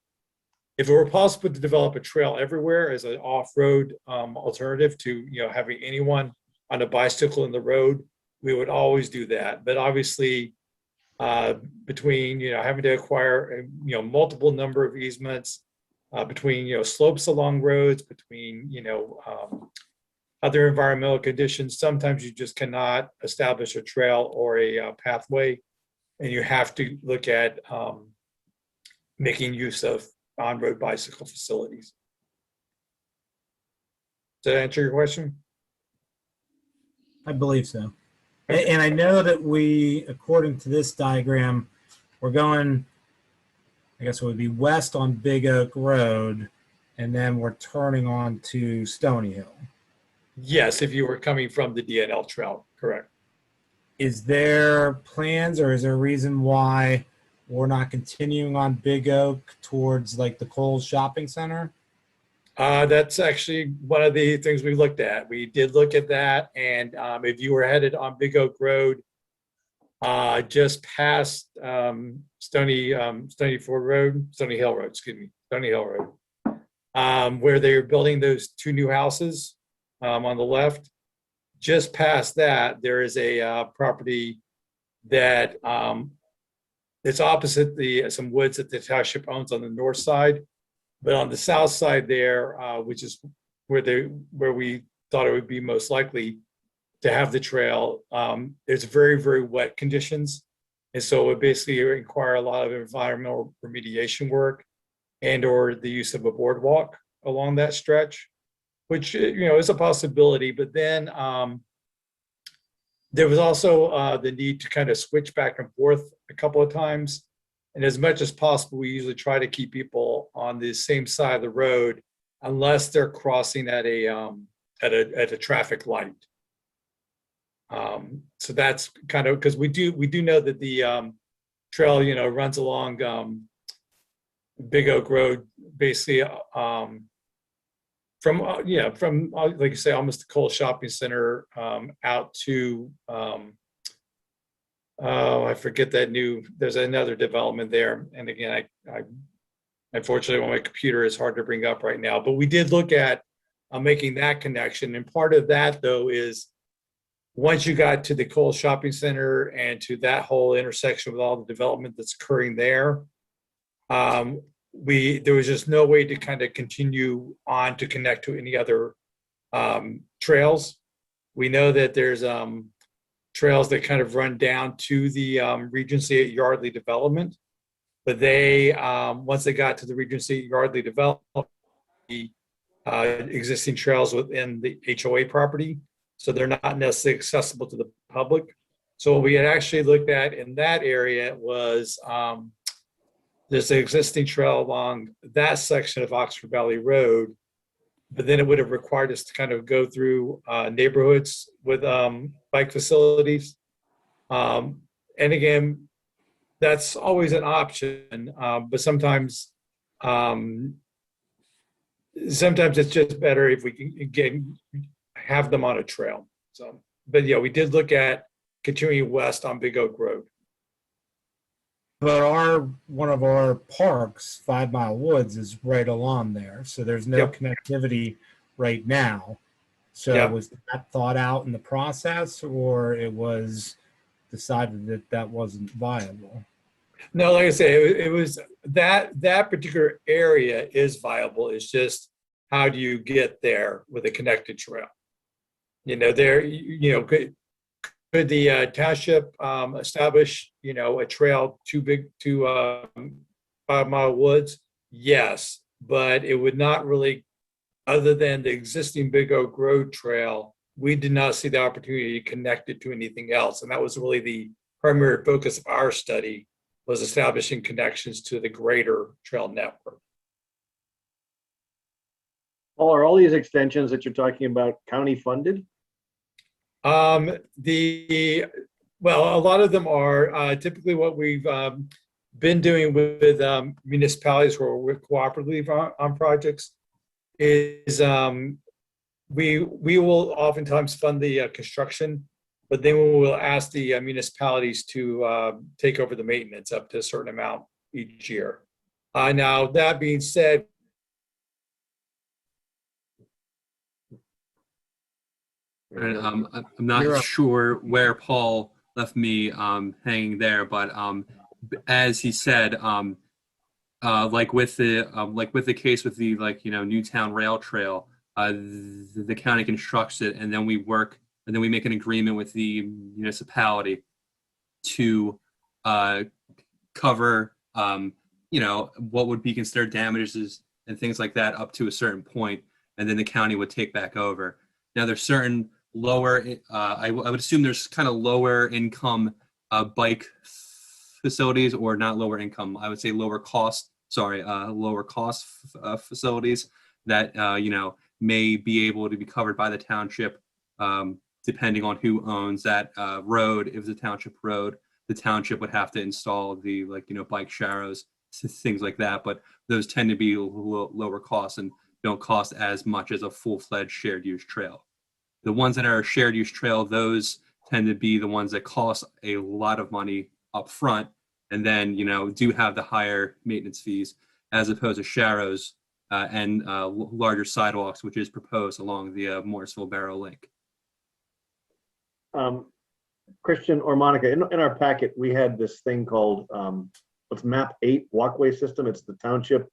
if it were possible to develop a trail everywhere as an off-road alternative to having anyone on a bicycle in the road, we would always do that. But obviously, between having to acquire multiple number of easements, between slopes along roads, between other environmental conditions, sometimes you just cannot establish a trail or a pathway, and you have to look at making use of on-road bicycle facilities. Does that answer your question? I believe so. And I know that we, according to this diagram, we're going, I guess it would be west on Big Oak Road, and then we're turning on to Stony Hill. Yes, if you were coming from the DNL trail, correct. Is there plans or is there a reason why we're not continuing on Big Oak towards like the Kohl's Shopping Center? That's actually one of the things we looked at. We did look at that, and if you were headed on Big Oak Road, just past Stony Hill Road, where they're building those two new houses on the left. Just past that, there is a property that it's opposite some woods that the township owns on the north side. But on the south side there, which is where we thought it would be most likely to have the trail, it's very, very wet conditions. And so it would basically require a lot of environmental remediation work and or the use of a boardwalk along that stretch, which, is a possibility. But then there was also the need to kind of switch back and forth a couple of times. And as much as possible, we usually try to keep people on the same side of the road unless they're crossing at a traffic light. So that's kind of because we do know that the trail runs along Big Oak Road, basically from like you say, almost the Kohl's Shopping Center out to I forget there's another development there. And again, I unfortunately, on my computer is hard to bring up right now, but we did look at making that connection. And part of that though is once you got to the Kohl's Shopping Center and to that whole intersection with all the development that's occurring there, there was just no way to kind of continue on to connect to any other trails. We know that there's trails that kind of run down to the Regency at Yardley development, but they once they got to the Regency at Yardley development, the existing trails within the HOA property, so they're not necessarily accessible to the public. So what we had actually looked at in that area was there's an existing trail along that section of Oxford Valley Road, but then it would have required us to kind of go through neighborhoods with bike facilities. And again, that's always an option, but sometimes it's just better if we can have them on a trail. So, but yeah, we did look at continuing west on Big Oak Road. But one of our parks, 5 Mile Woods, is right along there. So there's no connectivity right now. So was that thought out in the process, or it was decided that wasn't viable? No, like I say, it was that particular area is viable. It's just how do you get there with a connected trail? Could the township establish, a trail to 5 Mile Woods? Yes, but it would not really, other than the existing Big Oak Road trail, we did not see the opportunity to connect it to anything else. And that was really the primary focus of our study, was establishing connections to the greater trail network. Paul, are all these extensions that you're talking about county funded? Well, a lot of them are typically what we've been doing with municipalities where we're cooperatively on projects is we will oftentimes fund the construction, but then we will ask the municipalities to take over the maintenance up to a certain amount each year. Now, that being said, And I'm not sure where Paul left me hanging there, but as he said, like with the case with the Newtown Rail Trail, the county constructs it, and then we make an agreement with the municipality to cover, what would be considered damages and things like that up to a certain point, and then the county would take back over. Now, there's certain lower, I would assume there's kind of lower income bike facilities, or not lower income, I would say lower cost facilities that, may be able to be covered by the township, depending on who owns that road. If it's a township road, the township would have to install the bike sharrows, things like that. But those tend to be lower cost and don't cost as much as a full-fledged shared use trail. The ones that are a shared use trail, those tend to be the ones that cost a lot of money up front, and then do have the higher maintenance fees, as opposed to sharrows and larger sidewalks, which is proposed along the Marsville Barrow Link. Christian or Monica, in our packet, we had this thing called, what's map 8 walkway system. It's the township,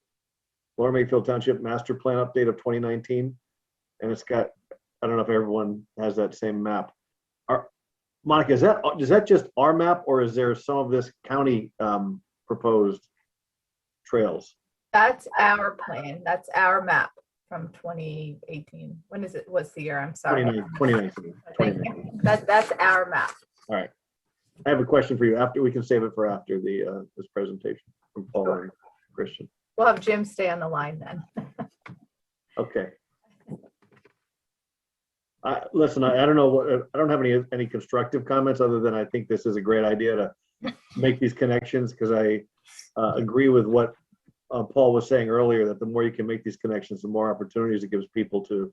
Lower Makefield Township master plan update of 2019. And it's got, I don't know if everyone has that same map. Monica, is that just our map, or is there some of this county proposed trails? That's our plan. That's our map from 2018. When is it? What's the year? I'm sorry. 2019. Thank you. That's our map. All right. I have a question for you after. We can save it for after the this presentation from Paul and Christian. We'll have Jim stay on the line then. Okay. Listen, I don't know what, I don't have any constructive comments other than I think this is a great idea to make these connections, because I agree with what Paul was saying earlier, that the more you can make these connections, the more opportunities it gives people to,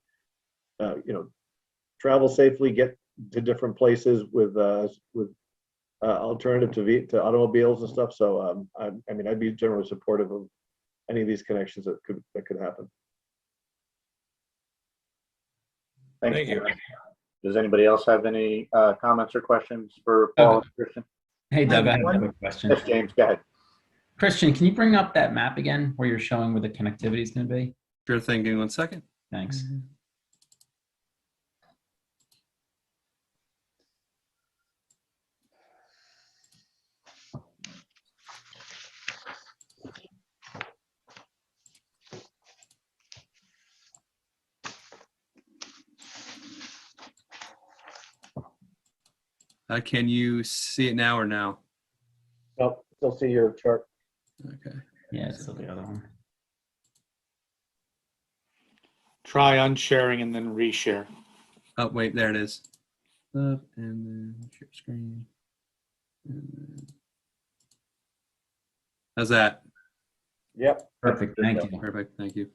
travel safely, get to different places with alternative to automobiles and stuff. So, I mean, I'd be generally supportive of any of these connections that could happen. Thank you. Does anybody else have any comments or questions for Paul and Christian? Hey, Doug, I have another question. Yes, James, go ahead. Christian, can you bring up that map again where you're showing where the connectivity is going to be? Sure thing. Give me 1 second. Thanks. Can you see it now or no? Nope, still see your chart. Okay. Yeah, it's still the other one. Try unsharing and then reshare. Oh, wait, there it is. Up and then share screen. And then... How's that? Yep. Perfect. Thank you. Perfect. Thank you.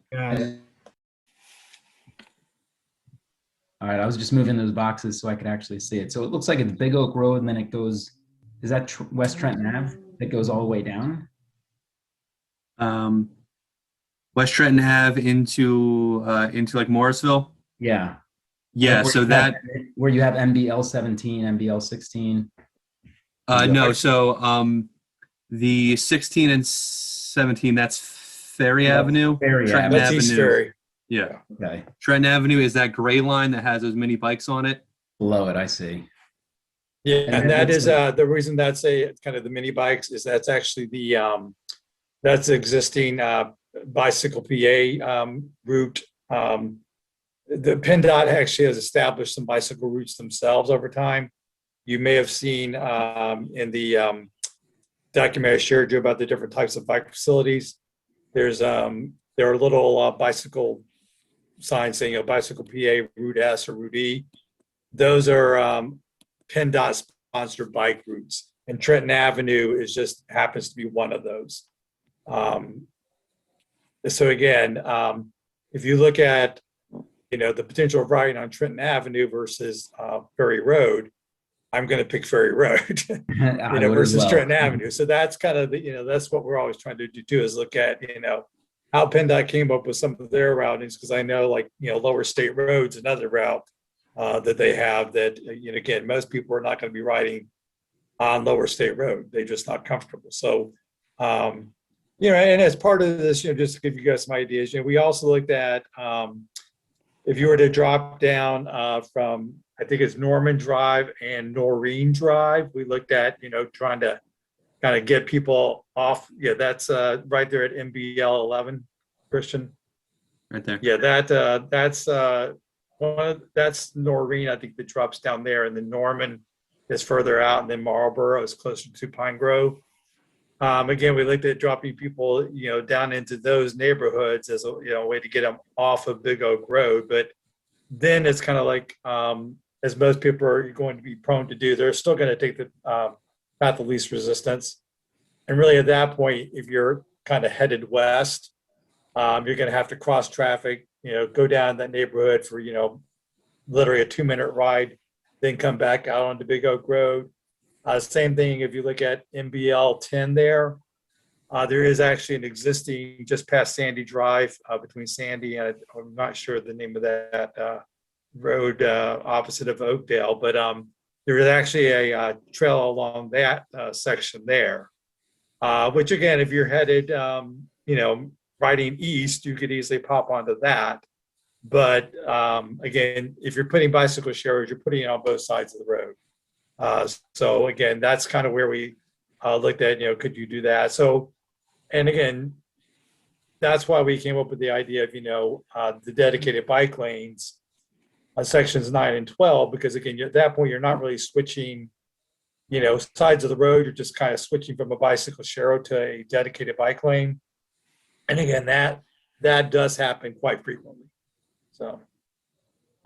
All right, I was just moving those boxes so I could actually see it. So it looks like it's Big Oak Road, and then it goes, is that West Trenton Ave? That goes all the way down? West Trenton Ave into like Morrisville. Yeah. Yeah. Like so that where you have MBL 17, MBL 16. No. So the 16 and 17, that's Ferry Avenue. Ferry Trenton Avenue. That's East Avenue. Ferry. Yeah. Okay. Trenton Avenue is that gray line that has those mini bikes on it. Below it, I see. Yeah, And and that that's is the reason that's kind of the mini bikes is that's actually the that's the existing bicycle PA route. The PennDOT actually has established some bicycle routes themselves over time. You may have seen in the document I shared you about the different types of bike facilities. There are little bicycle signs saying bicycle PA route S or route E. Those are PennDOT sponsored bike routes, and Trenton Avenue just happens to be one of those. So again, if you look at the potential of riding on Trenton Avenue versus Ferry Road, I'm going to pick Ferry Road, versus Trenton Avenue. So that's kind of that's what we're always trying to do is look at how PennDOT came up with some of their routings, because I know Lower State Road's another route that they have that again, most people are not going to be riding on Lower State Road. They're just not comfortable. So and as part of this, just to give you guys some ideas, we also looked at if you were to drop down from, I think it's Norman Drive and Noreen Drive, we looked at, trying to kind of get people off. Yeah, that's right there at MBL 11, Christian. Right there. Yeah, that's Noreen, I think, that drops down there, and then Norman is further out, and then Marlboro is closer to Pine Grove. Again, we looked at dropping people, down into those neighborhoods as a way to get them off of Big Oak Road. But then it's kind of like, as most people are going to be prone to do, they're still going to take the path of least resistance. And really, at that point, if you're kind of headed west, you're going to have to cross traffic, go down that neighborhood for, literally a 2-minute ride, then come back out onto Big Oak Road. Same thing if you look at MBL 10 there. There is actually an existing just past Sandy Drive between Sandy and I'm not sure the name of that road opposite of Oakdale, but there is actually a trail along that section there, which again, if you're headed, riding east, you could easily pop onto that. But again, if you're putting bicycle sharers, you're putting it on both sides of the road. So again, that's kind of where we looked at, could you do that? So, and again, that's why we came up with the idea of, the dedicated bike lanes on sections 9 and 12, because again, at that point, you're not really switching, sides of the road. You're just kind of switching from a bicycle share to a dedicated bike lane. And again, that does happen quite frequently. So.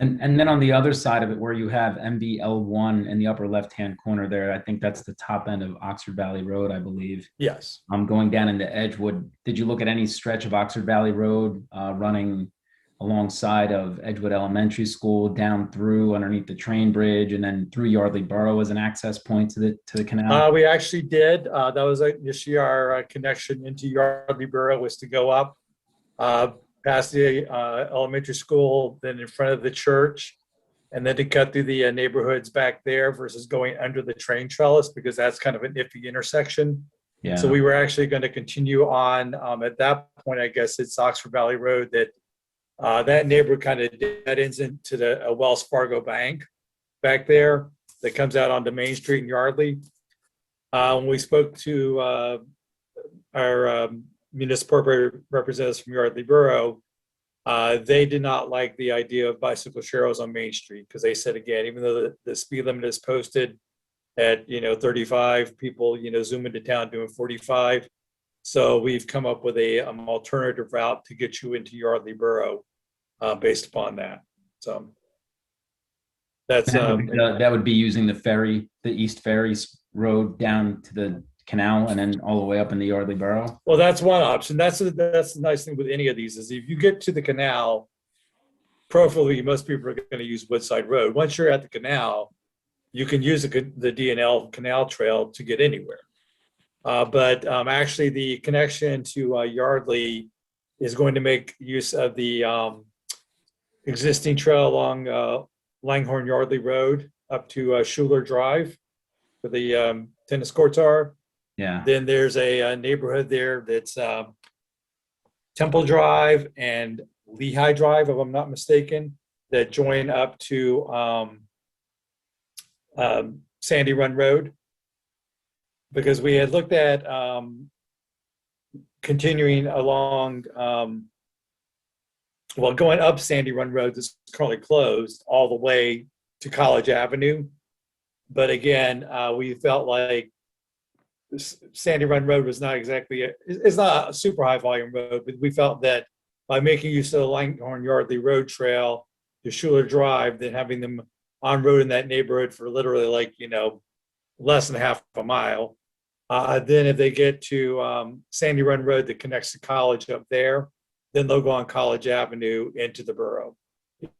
And then on the other side of it, where you have MBL1 in the upper left-hand corner there, I think that's the top end of Oxford Valley Road, I believe. Yes. Going down into Edgewood. Did you look at any stretch of Oxford Valley Road running alongside of Edgewood Elementary School, down through underneath the train bridge, and then through Yardley Borough as an access point to the canal? We actually did. That was initially our connection into Yardley Borough, was to go up past the elementary school, then in front of the church, and then to cut through the neighborhoods back there versus going under the train trellis, because that's kind of an iffy intersection. Yeah. So we were actually going to continue on. At that point, I guess it's Oxford Valley Road that neighborhood kind of dead ends into the Wells Fargo Bank back there that comes out onto Main Street in Yardley. When we spoke to our municipal representatives from Yardley Borough, they did not like the idea of bicycle sharrows on Main Street, because they said, again, even though the speed limit is posted at 35, people zoom into town doing 45. So we've come up with an alternative route to get you into Yardley Borough based upon that. So that's that would be using the East Ferry Road down to the canal and then all the way up in the Yardley Borough. Well, that's one option. That's the nice thing with any of these is if you get to the canal, preferably most people are going to use Woodside Road. Once you're at the canal, you can use the D&L Canal Trail to get anywhere. But actually, the connection to Yardley is going to make use of the existing trail along Langhorne Yardley Road up to Schuler Drive, where the tennis courts are. Yeah. Then there's a neighborhood there that's Temple Drive and Lehigh Drive, if I'm not mistaken, that join up to Sandy Run Road. Because we had looked at continuing along, going up Sandy Run Road that's currently closed all the way to College Avenue. But again, we felt like Sandy Run Road was not exactly, it's not a super high volume road, but we felt that by making use of the Langhorne Yardley Road Trail to Schuler Drive, then having them on road in that neighborhood for literally less than half a mile. Then if they get to Sandy Run Road that connects to College up there, then they'll go on College Avenue into the borough.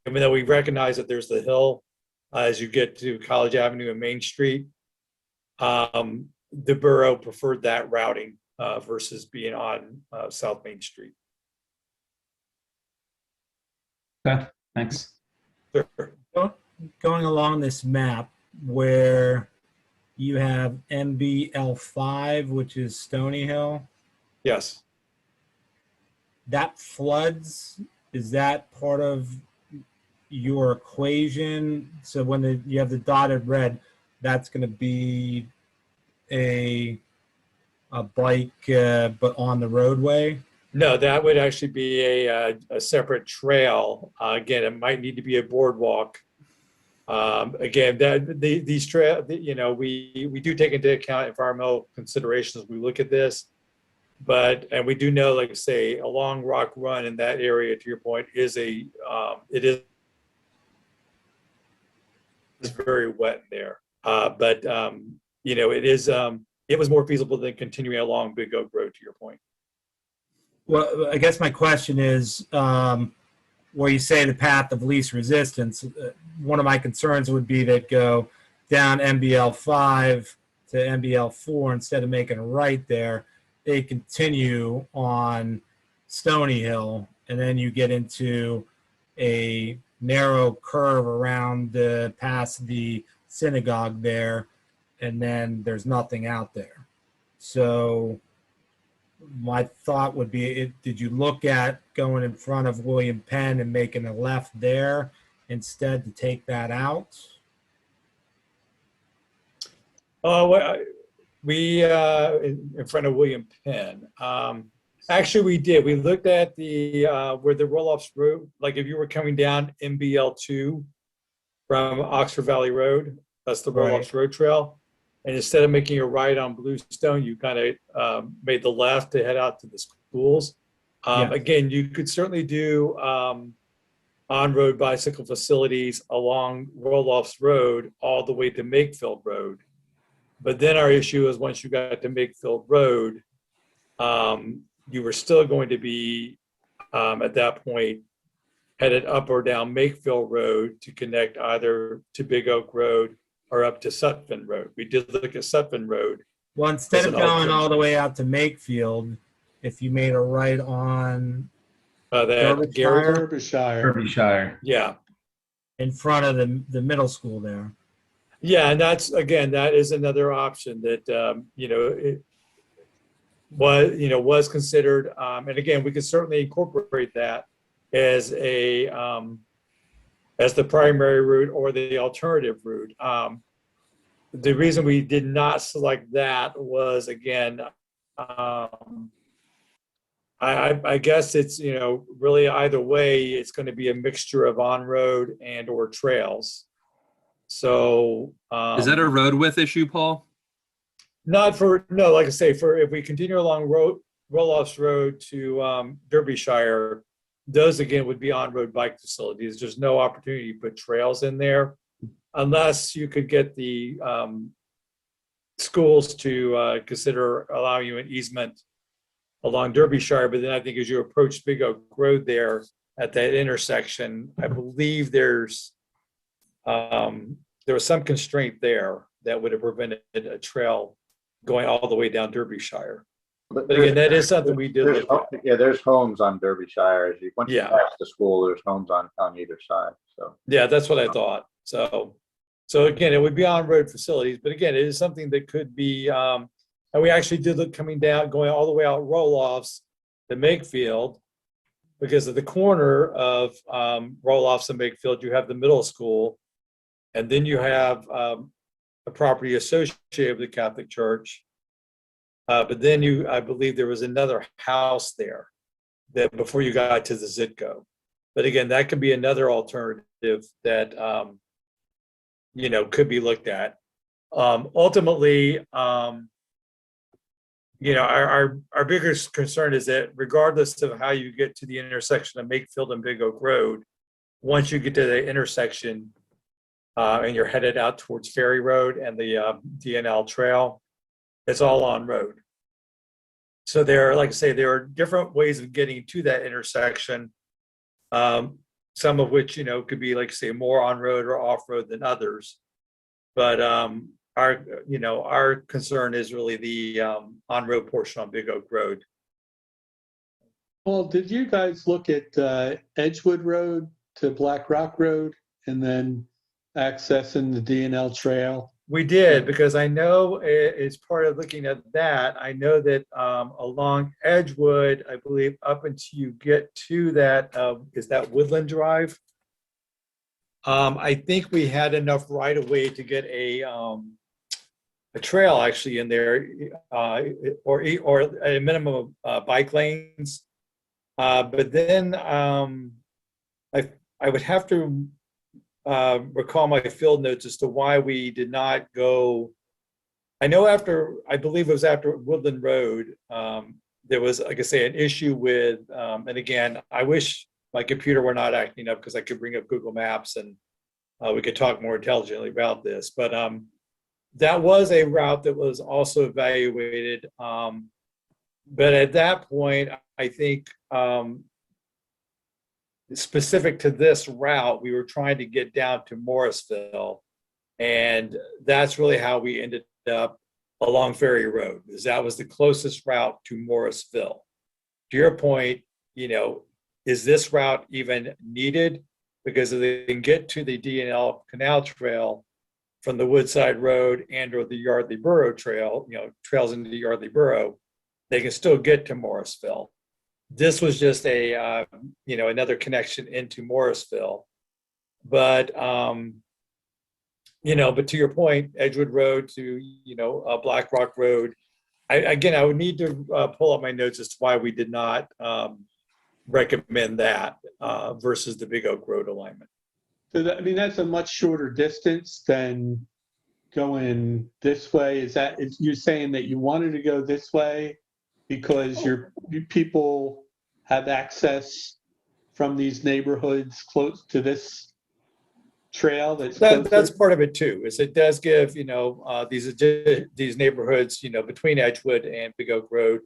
Even though we recognize that there's the hill as you get to College Avenue and Main Street, the borough preferred that routing versus being on South Main Street. Okay, thanks. Sure. Going along this map where you have MBL5, which is Stony Hill. Yes. That floods. Is that part of your equation, so when you have the dotted red, that's going to be a bike, but on the roadway? No, that would actually be a separate trail. Again, it might need to be a boardwalk. Again, these trail, we do take into account environmental considerations as we look at this. And we do know, like I say, along Rock Run in that area, to your point, it is very wet there. It was more feasible than continuing along Big Oak Road, to your point. Well, I guess my question is, where you say the path of least resistance, one of my concerns would be that go down MBL 5 to MBL 4 instead of making a right there, they continue on Stony Hill, and then you get into a narrow curve around past the synagogue there, and then there's nothing out there. So my thought would be, did you look at going in front of William Penn and making a left there instead to take that out? We in front of William Penn. Actually, we did. We looked at the where the roll-offs road, like if you were coming down MBL 2 from Oxford Valley Road, that's the roll-offs road trail. And instead of making a right on Bluestone, you kind of made the left to head out to the schools. Again, you could certainly do on-road bicycle facilities along Roll-Offs Road all the way to Makefield Road. But then our issue is once you got to Makefield Road, you were still going to be, at that point, headed up or down Makefield Road to connect either to Big Oak Road or up to Sutphin Road. We did look at Sutphin Road. Well, instead of going all the way out to Makefield, if you made a right on Derbyshire. Yeah. In front of the middle school there. Yeah, and that is another option that it was considered. And again, we could certainly incorporate that as the primary route or the alternative route. The reason we did not select that was, again, I guess it's, really either way, it's going to be a mixture of on-road and or trails. So is that a road width issue, Paul? Like I say, if we continue along Roll-Offs Road to Derbyshire, those again would be on-road bike facilities. There's no opportunity to put trails in there unless you could get the schools to consider allowing you an easement along Derbyshire. But then I think as you approach Big Oak Road there at that intersection, I believe there was some constraint there that would have prevented a trail going all the way down Derbyshire. But again, that is something we did look at. Yeah, there's homes on Derbyshire. Once you pass the school, there's homes on either side. So yeah, that's what I thought. So again, it would be on-road facilities, but again, it is something that could be. And we actually did look coming down, going all the way out roll-offs to Makefield, because at the corner of roll-offs and Makefield, you have the middle school, and then you have a property associated with the Catholic Church. But then I believe there was another house there that before you got to the Zitco. But again, that could be another alternative that, could be looked at. Ultimately, our biggest concern is that regardless of how you get to the intersection of Makefield and Big Oak Road, once you get to the intersection and you're headed out towards Ferry Road and the DNL Trail, it's all on road. So there are different ways of getting to that intersection. Some of which, could be more on road or off road than others. But our concern is really the on road portion on Big Oak Road. Well, did you guys look at Edgewood Road to Black Rock Road and then accessing the DNL Trail? We did, because I know as part of looking at that, I know that along Edgewood, I believe up until you get to that, is that Woodland Drive? I think we had enough right of way to get a trail actually in there, or a minimum of bike lanes. But then I would have to recall my field notes as to why we did not go. I know I believe it was after Woodland Road, there was, like I say, an issue with, and again, I wish my computer were not acting up because I could bring up Google Maps and we could talk more intelligently about this. But that was a route that was also evaluated. But at that point, I think specific to this route, we were trying to get down to Morrisville. And that's really how we ended up along Ferry Road, because that was the closest route to Morrisville. To your point, is this route even needed? Because if they can get to the D&L Canal Trail from the Woodside Road and or the Yardley Borough Trail, trails into the Yardley Borough, they can still get to Morrisville. This was just a, another connection into Morrisville. But, but to your point, Edgewood Road to, Black Rock Road, I would need to pull up my notes as to why we did not recommend that versus the Big Oak Road alignment. So that's a much shorter distance than going this way. You're saying that you wanted to go this way because your people have access from these neighborhoods close to this trail? That's part of it too. Is it does give these neighborhoods between Edgewood and Big Oak Road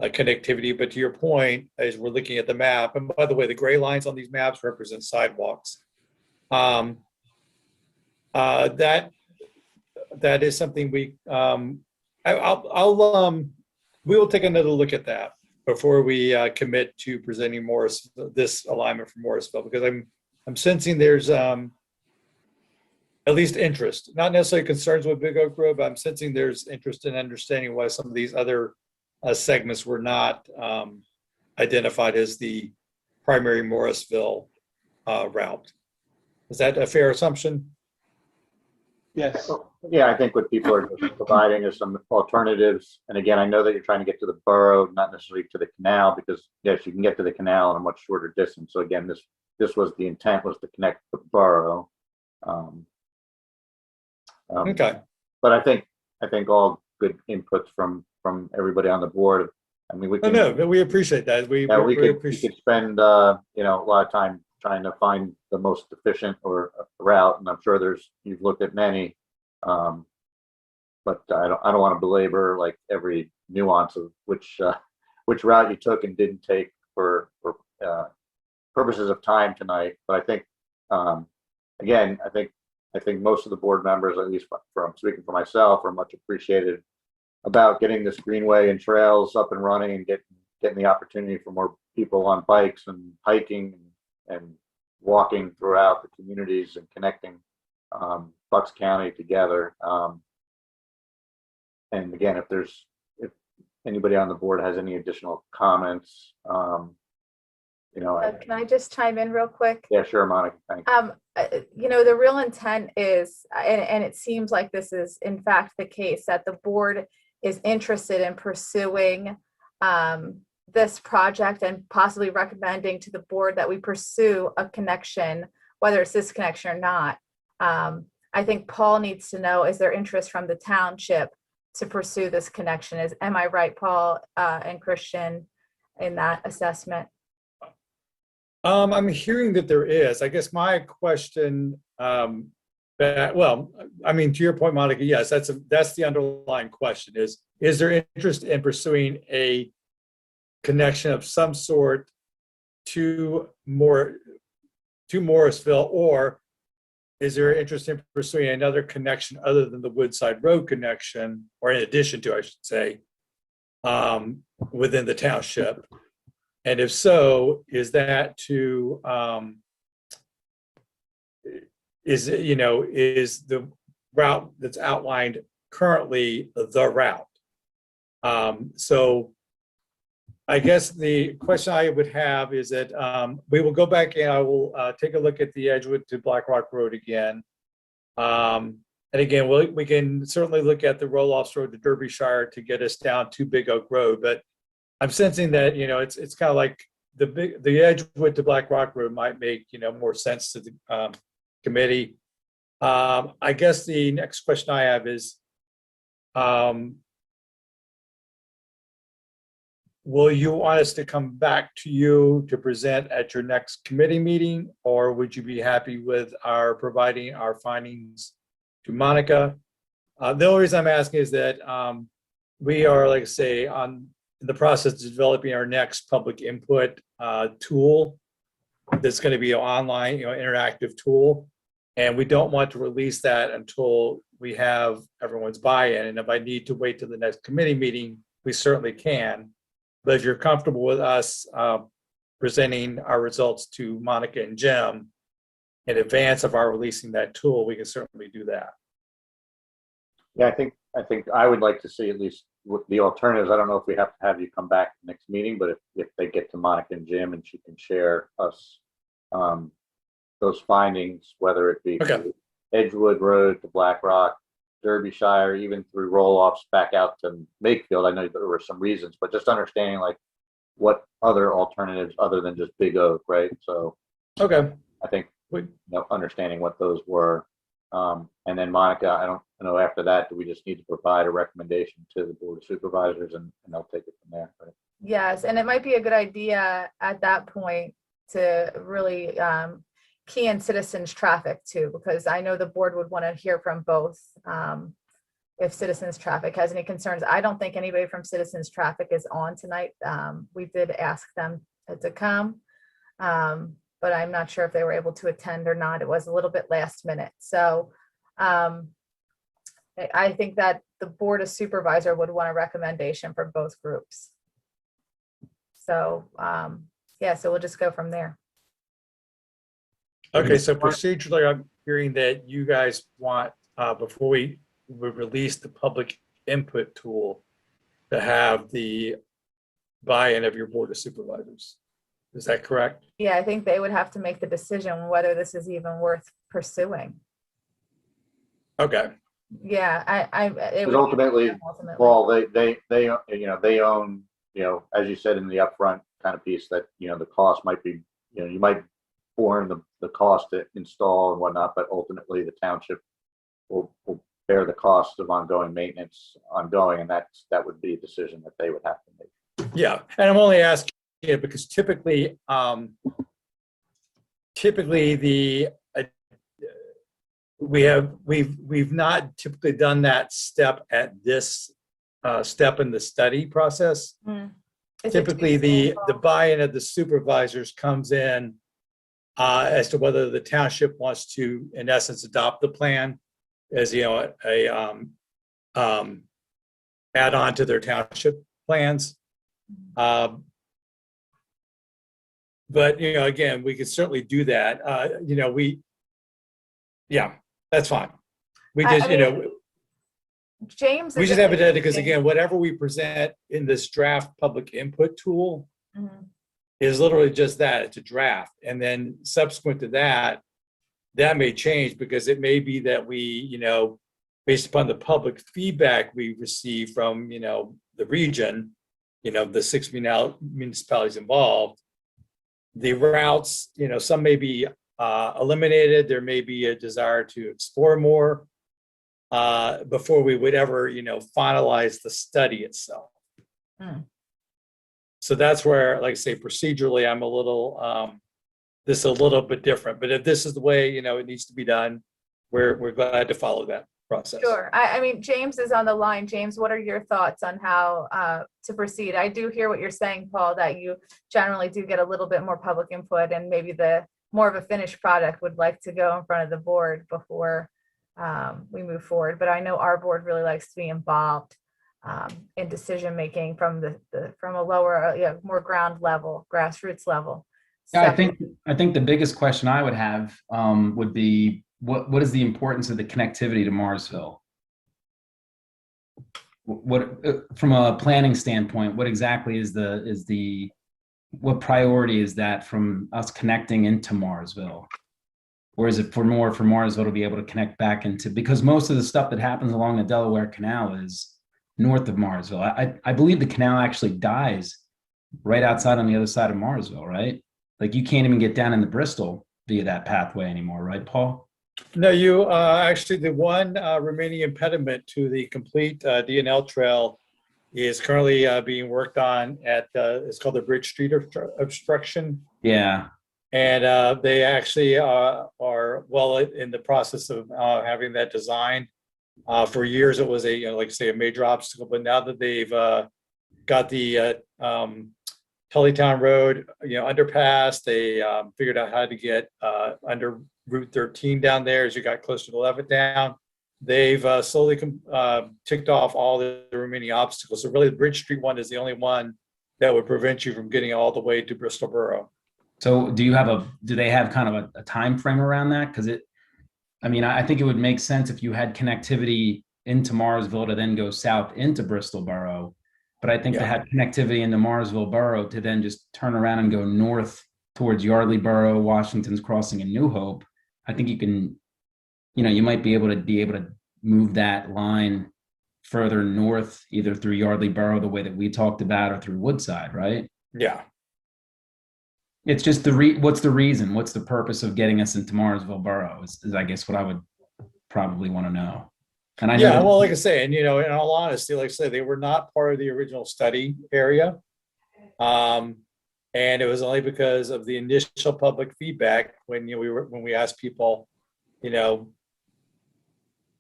connectivity. But to your point, as we're looking at the map, and by the way, the gray lines on these maps represent sidewalks. That is something we will take another look at that before we commit to presenting this alignment for Morrisville, because I'm sensing there's at least interest, not necessarily concerns with Big Oak Road, but I'm sensing there's interest in understanding why some of these other segments were not identified as the primary Morrisville route. Is that a fair assumption? Yes. Yeah, I think what people are providing is some alternatives. And again, I know that you're trying to get to the borough, not necessarily to the canal, because yes, you can get to the canal in a much shorter distance. So again, this was the intent, was to connect the borough. Okay. But I think all good inputs from everybody on the board. I mean, we can. No, we appreciate that. We could spend a lot of time trying to find the most efficient or route, and I'm sure you've looked at many, but I don't want to belabor like every nuance of which route you took and didn't take for purposes of time tonight. But I think again, I think most of the board members, at least from speaking for myself, are much appreciated about getting this greenway and trails up and running and getting the opportunity for more people on bikes and hiking and walking throughout the communities and connecting Bucks County together. And again, if anybody on the board has any additional comments, can I just chime in real quick? Yeah, sure, Monica. Thanks. The real intent is, and it seems like this is in fact the case, that the board is interested in pursuing this project and possibly recommending to the board that we pursue a connection, whether it's this connection or not. I think Paul needs to know, is there interest from the township to pursue this connection? Am I right, Paul and Christian, in that assessment? I'm hearing that there is. I guess my question, to your point, Monica, yes, that's the underlying question is there interest in pursuing a connection of some sort to Morrisville, or is there interest in pursuing another connection other than the Woodside Road connection, or in addition to, I should say, within the township? And if so, is that is the route that's outlined currently the route? So I guess the question I would have is that we will go back and I will take a look at the Edgewood to Black Rock Road again. And again, we can certainly look at the roll-offs road to Derbyshire to get us down to Big Oak Road. But I'm sensing that, it's kind of like the Edgewood to Black Rock Road might make, more sense to the committee. I guess the next question I have is, will you want us to come back to you to present at your next committee meeting, or would you be happy with our providing our findings to Monica? The only reason I'm asking is that we are, like I say, in the process of developing our next public input tool that's going to be an online, interactive tool. And we don't want to release that until we have everyone's buy-in. And if I need to wait till the next committee meeting, we certainly can. But if you're comfortable with us presenting our results to Monica and Jim in advance of our releasing that tool, we can certainly do that. Yeah, I think I would like to see at least the alternatives. I don't know if we have to have you come back next meeting, but if they get to Monica and Jim and she can share us those findings, whether it be Edgewood Road to Black Rock, Derbyshire, even through roll-offs back out to Makefield. I know there were some reasons, but just understanding like what other alternatives other than just Big Oak, right? So I think understanding what those were. And then Monica, I don't know, after that, do we just need to provide a recommendation to the Board of Supervisors and they'll take it from there, right? Yes, and it might be a good idea at that point to really key in citizens traffic too, because I know the board would want to hear from both. If citizens traffic has any concerns, I don't think anybody from citizens traffic is on tonight. We did ask them to come, but I'm not sure if they were able to attend or not. It was a little bit last minute. So I think that the Board of Supervisor would want a recommendation for both groups. So yeah, so we'll just go from there. Okay, so procedurally, I'm hearing that you guys want, before we release the public input tool, to have the buy-in of your Board of Supervisors. Is that correct? Yeah, I think they would have to make the decision whether this is even worth pursuing. Okay. Yeah, Because ultimately, Paul, they own, as you said in the upfront kind of piece, that the cost might be, you might borne the cost to install and whatnot, but ultimately the township will bear the cost of ongoing maintenance and that would be a decision that they would have to make. Yeah, and I'm only asking because typically we've not typically done that step at this step in the study process. Typically the buy-in of the supervisors comes in as to whether the township wants to, in essence, adopt the plan as add on to their township plans. But again, we could certainly do that. That's fine. We just James, we just have it done because again, whatever we present in this draft public input tool is literally just that. It's a draft, and then subsequent to that, that may change because it may be that we, based upon the public feedback we receive from, the region, the 6 municipalities involved, the routes, some may be eliminated. There may be a desire to explore more before we would ever, finalize the study itself. So that's where, like I say, procedurally, I'm a little, this is a little bit different. But if this is the way, it needs to be done, we're glad to follow that process. Sure. I mean, James is on the line. James, what are your thoughts on how to proceed? I do hear what you're saying, Paul, that you generally do get a little bit more public input and maybe the more of a finished product would like to go in front of the board before we move forward. But I know our board really likes to be involved in decision making from from a lower, more ground level, grassroots level. Yeah, I think the biggest question I would have would be what is the importance of the connectivity to Marsville? what from a planning standpoint, what exactly is what priority is that from us connecting into Marsville? Or is it for Marsville to be able to connect back into, because most of the stuff that happens along the Delaware Canal is north of Marsville. I believe the canal actually dies right outside on the other side of Marsville, right? Like you can't even get down into Bristol via that pathway anymore, right, Paul? No, you actually, the one remaining impediment to the complete DNL trail is currently being worked on at, it's called the Bridge Street obstruction. Yeah. And they actually are well in the process of having that design. For years, it was like say a major obstacle, but now that they've got the Tullytown Road, underpass, they figured out how to get under Route 13 down there as you got closer to Levitt down. They've slowly ticked off all the remaining obstacles. So really the Bridge Street one is the only one that would prevent you from getting all the way to Bristol Borough. So do they have kind of a time frame around that? Because I think it would make sense if you had connectivity into Marsville to then go south into Bristol Borough. But I think to have connectivity into Marsville Borough to then just turn around and go north towards Yardley Borough, Washington's Crossing, and New Hope, I think you can, you might be able to move that line further north, either through Yardley Borough, the way that we talked about, or through Woodside, right? Yeah. It's just what's the reason? What's the purpose of getting us into Marsville Borough is I guess what I would probably want to know. And I know well, like I say, and in all honesty, like I say, they were not part of the original study area. And it was only because of the initial public feedback when when we asked people,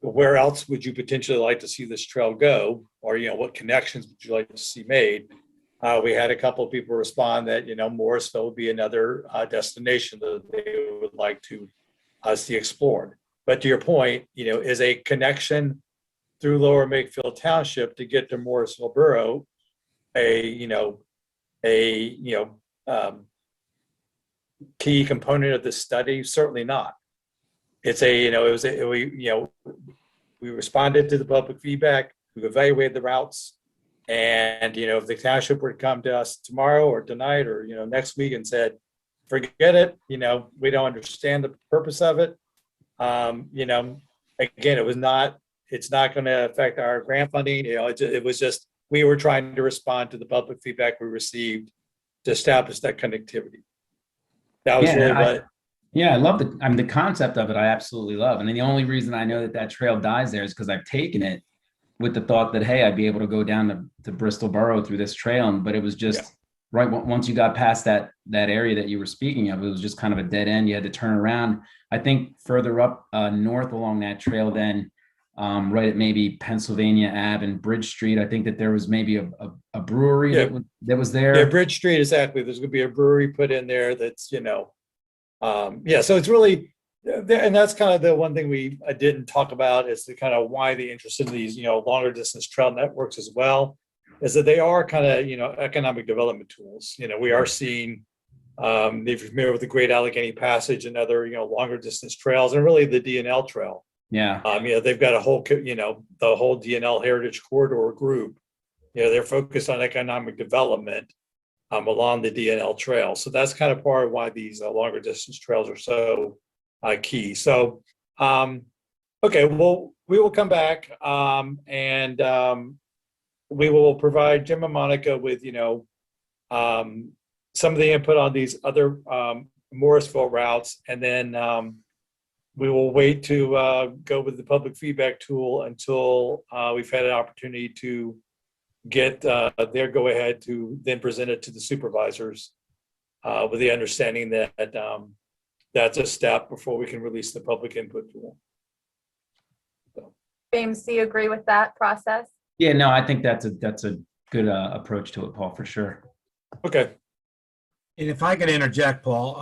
where else would you potentially like to see this trail go, or what connections would you like to see made? We had a couple of people respond that Morrisville would be another destination that they would like to see explored. But to your point, is a connection through Lower Makefield Township to get to Morrisville Borough key component of the study? Certainly not. It's we responded to the public feedback. We evaluated the routes. And, if the township were to come to us tomorrow or tonight or, next week and said, forget it, we don't understand the purpose of it. Again, it's not going to affect our grant funding. It was just, we were trying to respond to the public feedback we received to establish that connectivity. That was really what. Yeah, I love the concept of it. I absolutely love. And the only reason I know that trail dies there is because I've taken it with the thought that, hey, I'd be able to go down to Bristol Borough through this trail. But it was just right once you got past that area that you were speaking of, it was just kind of a dead end. You had to turn around. I think further up north along that trail, then right at maybe Pennsylvania Ave and Bridge Street, I think that there was maybe a brewery that was there. Yeah, Bridge Street, exactly. There's going to be a brewery put in there that's, so it's really, and that's kind of the one thing we didn't talk about is the kind of why the interest in these, longer distance trail networks as well, is that they are kind of, economic development tools. We are seeing, if you're familiar with the Great Allegheny Passage and other, longer distance trails, and really the DNL trail. Yeah. They've got a whole, the whole DNL Heritage Corridor group. They're focused on economic development along the DNL trail. So that's kind of part of why these longer distance trails are so key. So, okay, well, we will come back and we will provide Jim and Monica with, some of the input on these other Morrisville routes. And then we will wait to go with the public feedback tool until we've had an opportunity to get their go ahead to then present it to the supervisors with the understanding that that's a step before we can release the public input tool. James, do you agree with that process? Yeah, no, I think that's a good approach to it, Paul, for sure. Okay. And if I could interject, Paul,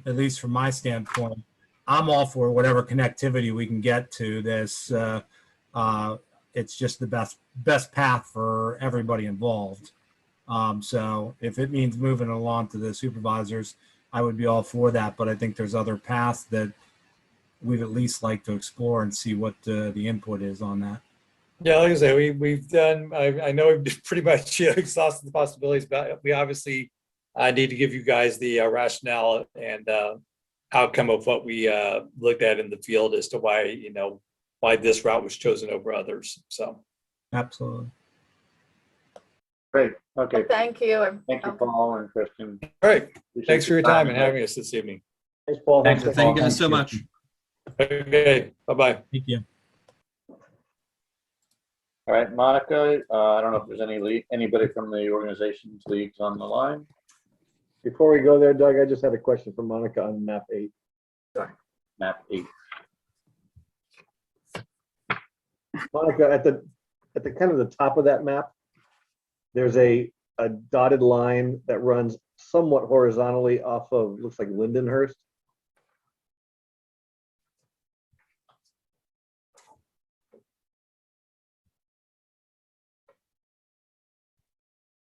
at least from my standpoint, I'm all for whatever connectivity we can get to this. It's just the best path for everybody involved. So if it means moving along to the supervisors, I would be all for that. But I think there's other paths that we'd at least like to explore and see what the input is on that. Yeah, like I say, we've done, I know we've pretty much exhausted the possibilities, but we obviously need to give you guys the rationale and outcome of what we looked at in the field as to why, why this route was chosen over others. So. Absolutely. Great, okay. Thank you. Thank you, Paul and Christian. All right. Appreciate Thanks for your time and and having us this evening. Thanks, Paul. Thanks, Thanks, Thank you Paul. guys so much. Okay. Bye-bye. Thank you. All right, Monica, I don't know if there's anybody from the organization's leagues on the line. Before we go there, Doug, I just had a question for Monica on map 8. Map 8. Monica, at the kind of the top of that map, there's a dotted line that runs somewhat horizontally off of, looks like Lindenhurst.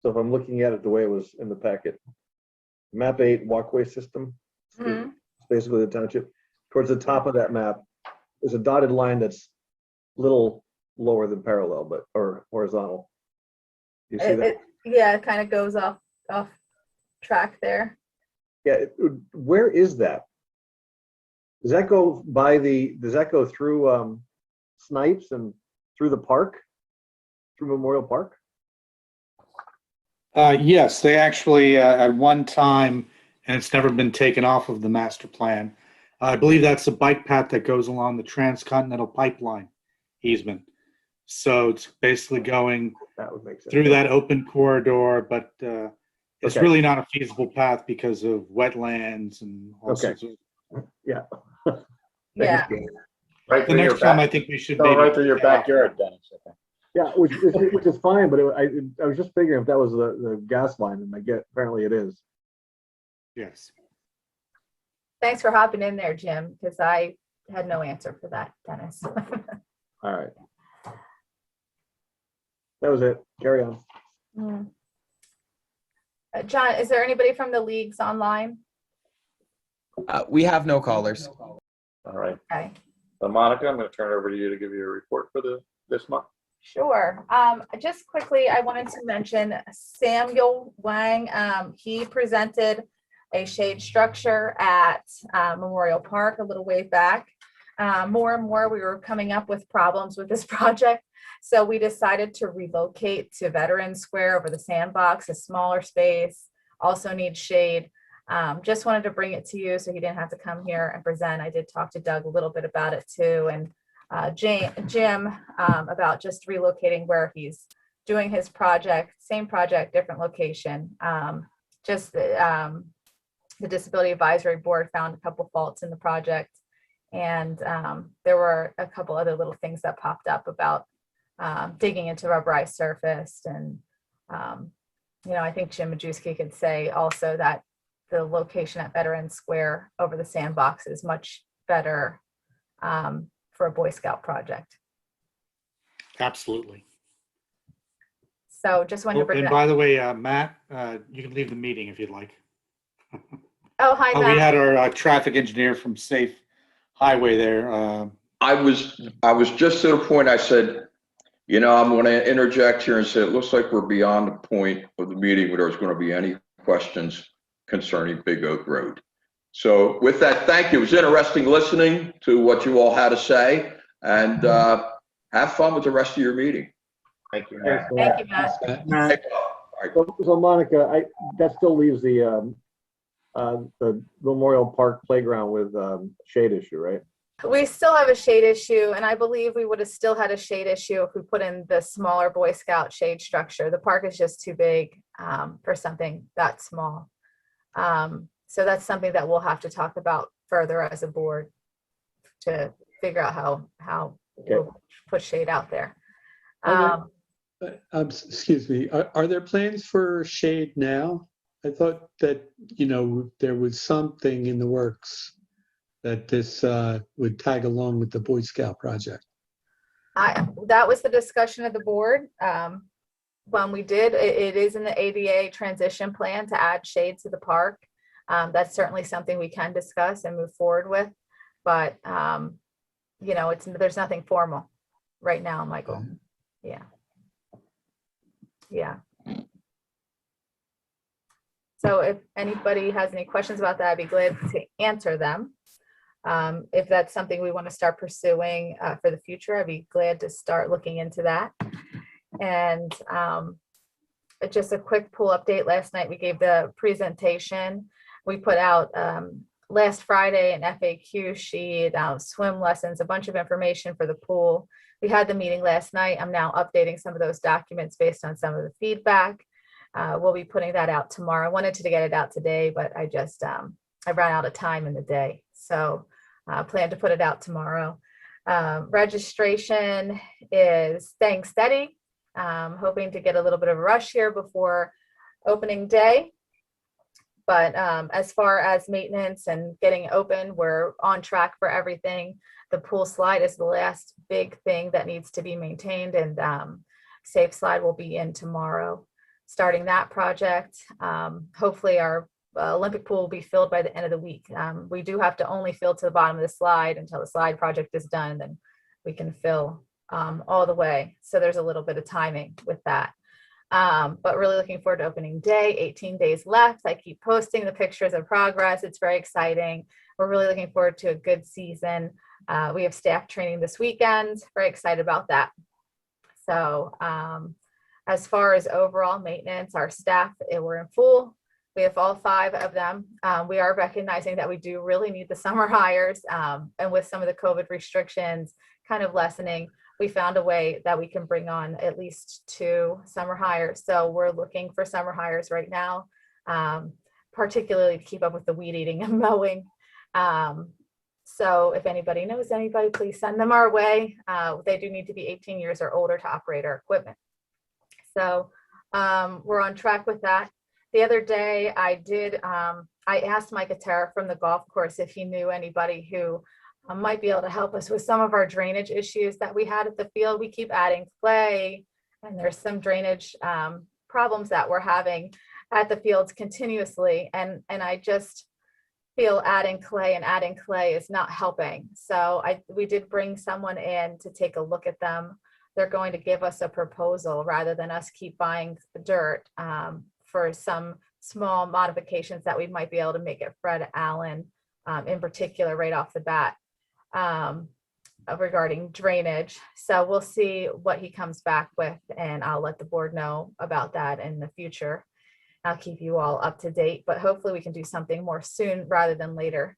So if I'm looking at it the way it was in the packet, map 8 walkway system, Mhm. it's basically the township. Towards the top of that map, there's a dotted line that's a little lower than parallel, or horizontal. You see that? Yeah, it kind of goes off track there. Yeah, where is that? Does that go through Snipes and through the park, through Memorial Park? Yes, they actually, at one time, and it's never been taken off of the master plan. I believe that's the bike path that goes along the transcontinental pipeline easement. So it's basically going That would make sense. through that open corridor, but it's Okay. really not a feasible path because of wetlands and all Okay. sorts of. Yeah. Yeah. Right The through your next time, I back, think we should go maybe. right through your backyard, Dennis. I think. Yeah, which is fine, but I was just figuring if that was the gas line, and apparently it is. Yes. Thanks for hopping in there, Jim, because I had no answer for that, Dennis. All right. That was it. Carry on. Mm. John, is there anybody from the leagues online? We have no callers. All right. Okay. So Monica, I'm going to turn it over to you to give you a report for this month. Sure. Just quickly, I wanted to mention Samuel Wang. He presented a shade structure at Memorial Park a little way back. More and more, we were coming up with problems with this project. So we decided to relocate to Veterans Square over the sandbox, a smaller space, also needs shade. Just wanted to bring it to you so he didn't have to come here and present. I did talk to Doug a little bit about it too. And Jim about just relocating where he's doing his project, same project, different location. The Disability Advisory Board found a couple faults in the project. And there were a couple other little things that popped up about digging into rubberized surface. And, I think Jim Majewski could say also that the location at Veterans Square over the sandbox is much better for a Boy Scout project. Absolutely. So just wanted to bring And that. by the way, Matt, you can leave the meeting if you'd like. Oh, hi, Matt. We had our traffic engineer from Safe Highway there. I was just to the point. I said, I'm going to interject here and say it looks like we're beyond the point of the meeting where there's going to be any questions concerning Big Oak Road. So with that, thank you. It was interesting listening to what you all had to say, and have fun with the rest of your meeting. Thank you, Thanks Matt. for that. Thank you, Matt. So Monica, that still leaves the Memorial Park playground with shade issue, right? We still have a shade issue, and I believe we would have still had a shade issue if we put in the smaller Boy Scout shade structure. The park is just too big for something that small. So that's something that we'll have to talk about further as a board to figure out how we'll put shade out there. Excuse me, are there plans for shade now? I thought that, there was something in the works that this would tag along with the Boy Scout project. That was the discussion of the board. When we did, it is in the ADA transition plan to add shade to the park. That's certainly something we can discuss and move forward with, but there's nothing formal right now, Michael. Yeah. Yeah. So if anybody has any questions about that, I'd be glad to answer them. If that's something we want to start pursuing for the future, I'd be glad to start looking into that. And just a quick pool update. Last night we gave the presentation. We put out last Friday an FAQ sheet, swim lessons, a bunch of information for the pool. We had the meeting last night. I'm now updating some of those documents based on some of the feedback. We'll be putting that out tomorrow. I wanted to get it out today, but I just I ran out of time in the day. So I plan to put it out tomorrow. Registration is staying steady. Hoping to get a little bit of a rush here before opening day. But as far as maintenance and getting open, we're on track for everything. The pool slide is the last big thing that needs to be maintained, and Safe Slide will be in tomorrow. Starting that project, hopefully our Olympic pool will be filled by the end of the week. We do have to only fill to the bottom of the slide until the slide project is done, and then we can fill all the way. So there's a little bit of timing with that. But really looking forward to opening day, 18 days left. I keep posting the pictures of progress. It's very exciting. We're really looking forward to a good season. We have staff training this weekend. Very excited about that. So as far as overall maintenance, our staff, we're in full. We have all 5 of them. We are recognizing that we do really need the summer hires. And with some of the COVID restrictions kind of lessening, we found a way that we can bring on at least 2 summer hires. So we're looking for summer hires right now, particularly to keep up with the weed eating and mowing. So if anybody knows anybody, please send them our way. They do need to be 18 years or older to operate our equipment. So we're on track with that. The other day I asked Mike Atera from the golf course if he knew anybody who might be able to help us with some of our drainage issues that we had at the field. We keep adding clay, and there's some drainage problems that we're having at the fields continuously. And I just feel adding clay is not helping. So we did bring someone in to take a look at them. They're going to give us a proposal rather than us keep buying dirt for some small modifications that we might be able to make at Fred Allen in particular right off the bat. Regarding drainage. So we'll see what he comes back with, and I'll let the board know about that in the future. I'll keep you all up to date, but hopefully we can do something more soon rather than later.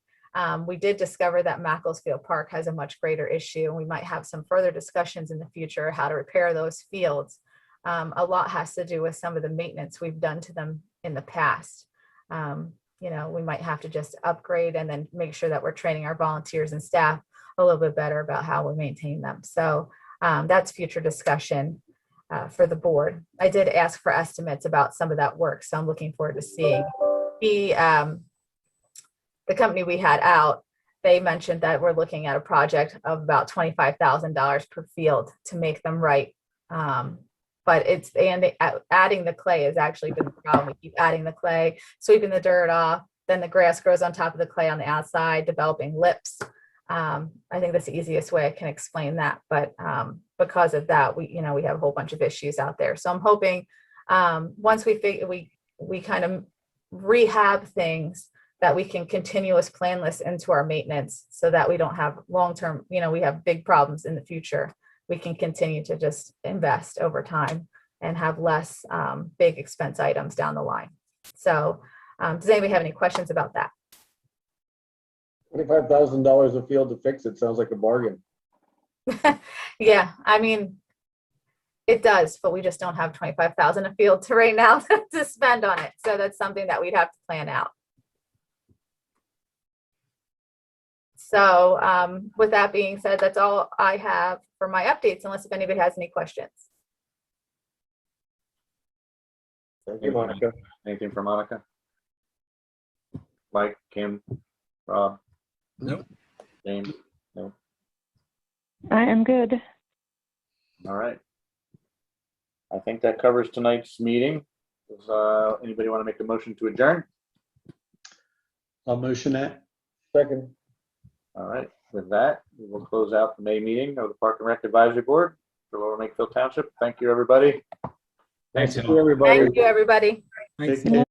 We did discover that Makefield Park has a much greater issue, and we might have some further discussions in the future how to repair those fields. A lot has to do with some of the maintenance we've done to them in the past. You know, we might have to just upgrade and then make sure that we're training our volunteers and staff a little bit better about how we maintain them. So that's future discussion for the board. I did ask for estimates about some of that work, so I'm looking forward to seeing. The company we had out, they mentioned that we're looking at a project of about $25,000 per field to make them right. But adding the clay has actually been the problem. We keep adding the clay, sweeping the dirt off, then the grass grows on top of the clay on the outside, developing lips. I think that's the easiest way I can explain that. But because of that, we have a whole bunch of issues out there. So I'm hoping once we kind of rehab things, that we can continuous plan this into our maintenance so that we don't have long-term, we have big problems in the future. We can continue to just invest over time and have less big expense items down the line. So does anybody have any questions about that? $25,000 a field to fix it sounds like a bargain. Yeah, I mean, it does, but we just don't have $25,000 a field to right now to spend on it. So that's something that we'd have to plan out. So with that being said, that's all I have for my updates, unless if anybody has any questions. Thank you, Monica. Anything for Monica? Mike, Kim, Rob? Nope. James? No. I am good. All right. I think that covers tonight's meeting. Does anybody want to make a motion to adjourn? I'll motion that. Second. All right. With that, we will close out the May meeting of the Park and Rec Advisory Board. for Lower Makefield Township. Thank you, everybody. Thanks, Thank you, everybody. Thank you, everybody. Thanks. Take care.